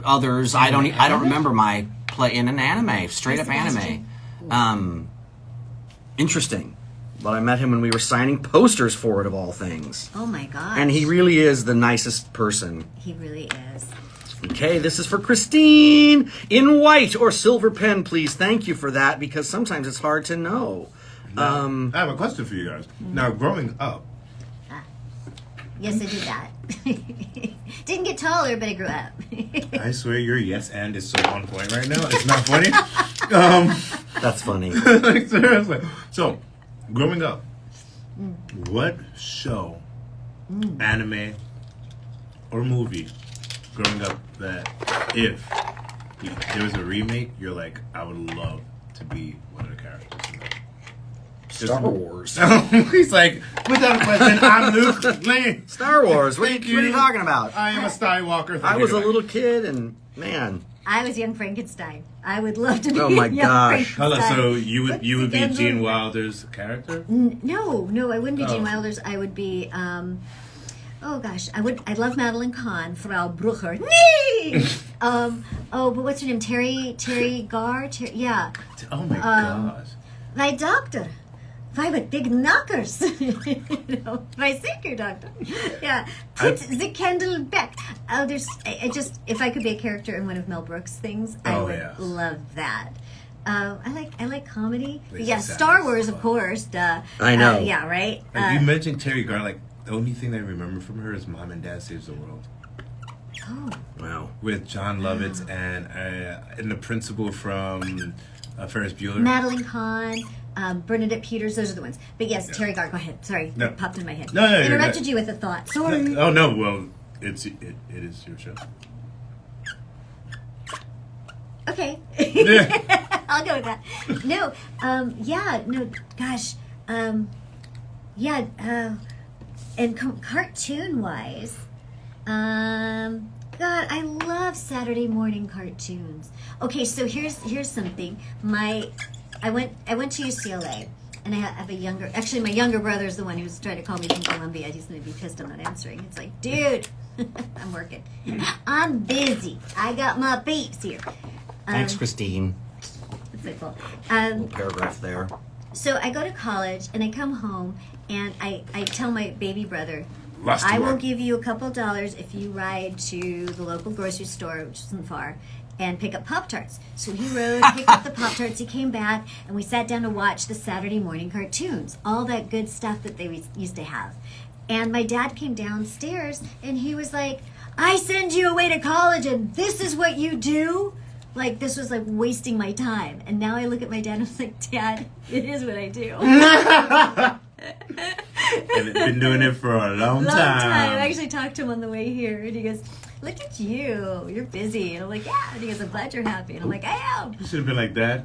others. I don't remember my play in an anime, straight up anime. Interesting, but I met him when we were signing posters for it, of all things, Oh my gosh. and he really is the nicest person. He really is. Okay, this is for Christine in white or silver pen, please. Thank you for that, because sometimes it's hard to know. I have a question for you guys. Now, growing up, Yes, I did that. Didn't get taller, but I grew up. I swear your yes and is so on point right now. It's not funny. That's funny. Like, seriously. So, growing up, what show, anime, or movie growing up that if there was a remake, you're like, I would love to be one of the characters in that? Star Wars. He's like, without a question, I'm Luke Lane. Star Wars. What are Thank you you. talking about? I am a Skywalker. I was a little kid, and man, I was young Frankenstein. I would love to be Oh my young gosh. Hello, Frankenstein. so you would be Again, Gene Lord. Wilder's character? No, I wouldn't be Gene Oh. Wilder's. I would be, oh gosh, I love Madeline Kahn, Frau Brucher. Nee! But what's her name? Terry Gar? Yeah. Oh my gosh. My doctor. Why with big knockers? My secret doctor. Yeah. Put the candle back. I just, if I could be a character in one of Mel Brooks' things, I would yes. love that. I like comedy. Makes Yeah, it sound Star so Wars, of fun. course. Duh. I know. Yeah, right. Like, you mentioned Terry Garr, like, the only thing that I remember from her is Mom and Dad Saves the World. Oh. wow. With John Lovitz and the principal from Ferris Bueller. Madeline Kahn, Bernadette Peters, those are the ones. But yes, Terry Gar, go ahead. Sorry, No. it popped in my head. No, you're Interrupted good. you with a thought. Sorry. Oh, no, well, it is your show. Okay. Yeah. I'll go with that. No, gosh. And cartoon-wise, God, I love Saturday morning cartoons. Okay, so here's something. I went to UCLA, and I have a younger. Actually, my younger brother is the one who's trying to call me from Columbia. He's going to be pissed I'm not answering. It's like, dude, I'm working. I'm busy. I got my beeps here. Thanks, Christine. That's so cool. Little paragraph there. So I go to college, and I come home, and I tell my baby brother, Lost I to will work. give you a couple $2 if you ride to the local grocery store, which isn't far, and pick up Pop-Tarts. So he rode, picked up the Pop-Tarts, he came back, and we sat down to watch the Saturday morning cartoons, all that good stuff that they used to have. And my dad came downstairs, and he was like, I send you away to college, and this is what you do? Like, this was like wasting my time. And now I look at my dad, and I'm like, Dad, it is what I do. And been doing it for a long Long time. time. I actually talked to him on the way here, and he goes, look at you. You're busy. And I'm like, yeah. And he goes, I'm glad you're happy. And I'm like, I am. You should have been like that.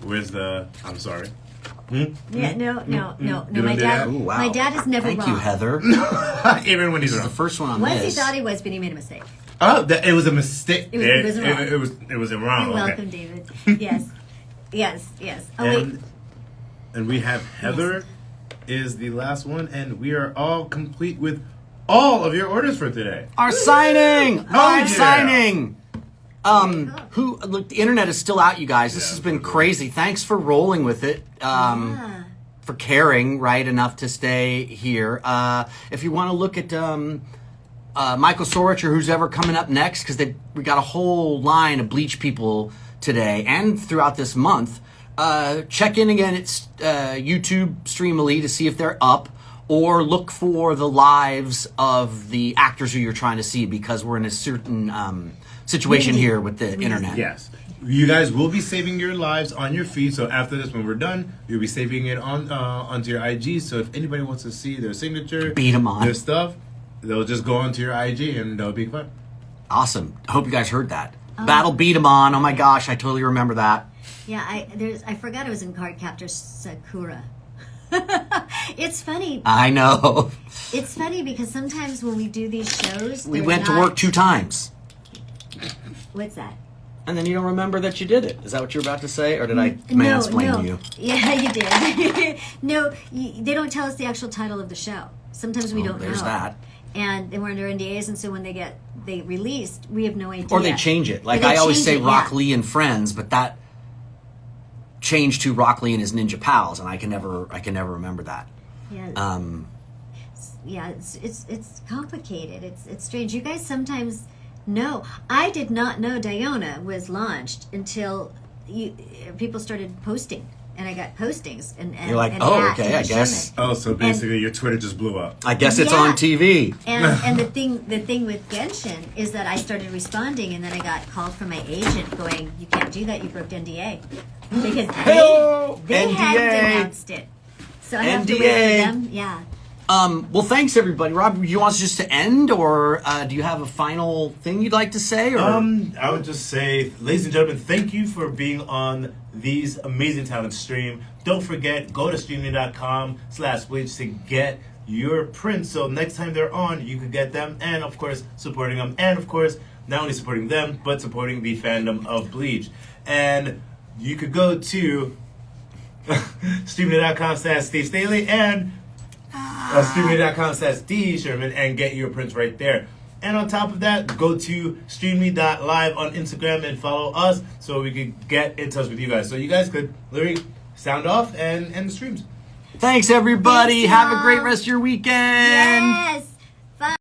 Where's the? I'm sorry. Yeah, no. You My don't do dad, that? Ooh, wow. my dad is never Thank wrong. you, Heather. Even when he's This is the wrong. first one on Once he this. thought he was, but he made a mistake. Oh, it was a mistake. It was wrong. It was wrong. You're okay. welcome, David. Yes. Oh, wait. And we have Heather is the last one, and we are all complete with all of your orders for today. Our signing! Live yeah. signing! Look, the internet is still out, you guys. This has been crazy. Thanks for rolling with it. For caring, right, enough to stay here. If you want to look at Michael Sorich or who's ever coming up next, because we got a whole line of Bleach people today and throughout this month. Check in again at YouTube Streamily to see if they're up, or look for the lives of the actors who you're trying to see, because we're in a certain situation here with the internet. Yes. You guys will be saving your lives on your feed, so after this, when we're done, you'll be saving it on onto your IG. So if anybody wants to see their signature, beat 'em on their stuff, they'll just go onto your IG and they'll be fun. Awesome. I hope you guys heard that. Battle beat 'em on. Oh my gosh, I totally remember that. Yeah, I forgot it was in Cardcaptor Sakura. It's funny. I know. It's funny because sometimes when we do these shows, We they're went to not- work 2 times. What's that? And then you don't remember that you did it. Is that what you're about to say? Or did I mansplain you? Yeah, you did. No, they don't tell us the actual title of the show. Sometimes we don't know. There's that. And we're under NDAs, and so when they released, we have no idea. Or they change it. Like Or they I always change say it, Rock yeah. Lee and Friends, but that changed to Rock Lee and his Ninja Pals, and I can never remember that. Yeah. Yeah, it's complicated. It's strange. You guys sometimes know. I did not know Diona was launched until people started posting, and I got postings and You're like, and oh, hats okay, and I guess. Oh, so basically your Twitter just blew up. I guess it's Yeah. on TV. And the thing with Genshin is that I started responding, and then I got called from my agent going, "You can't do that. You broke NDA," because Hello, they hadn't NDA. announced it. So I have to NDA. wait for them. Yeah. Well, thanks everybody. Rob, you want us just to end, or do you have a final thing you'd like to say? Or I would just say, ladies and gentlemen, thank you for being on these amazing talents stream. Don't forget, go to streamily.com/Bleach to get your prints. So next time they're on, you could get them, and of course, supporting them. And of course, not only supporting them, but supporting the fandom of Bleach. And you could go to streamily.com/Steve Staley and streamily.com/D Sherman and get your prints right there. And on top of that, go to streamly.live on Instagram and follow us so we could get in touch with you guys. So you guys could literally sound off and end the streams. thanks everybody. Thanks, Have a y'all. great rest of your weekend. Yes.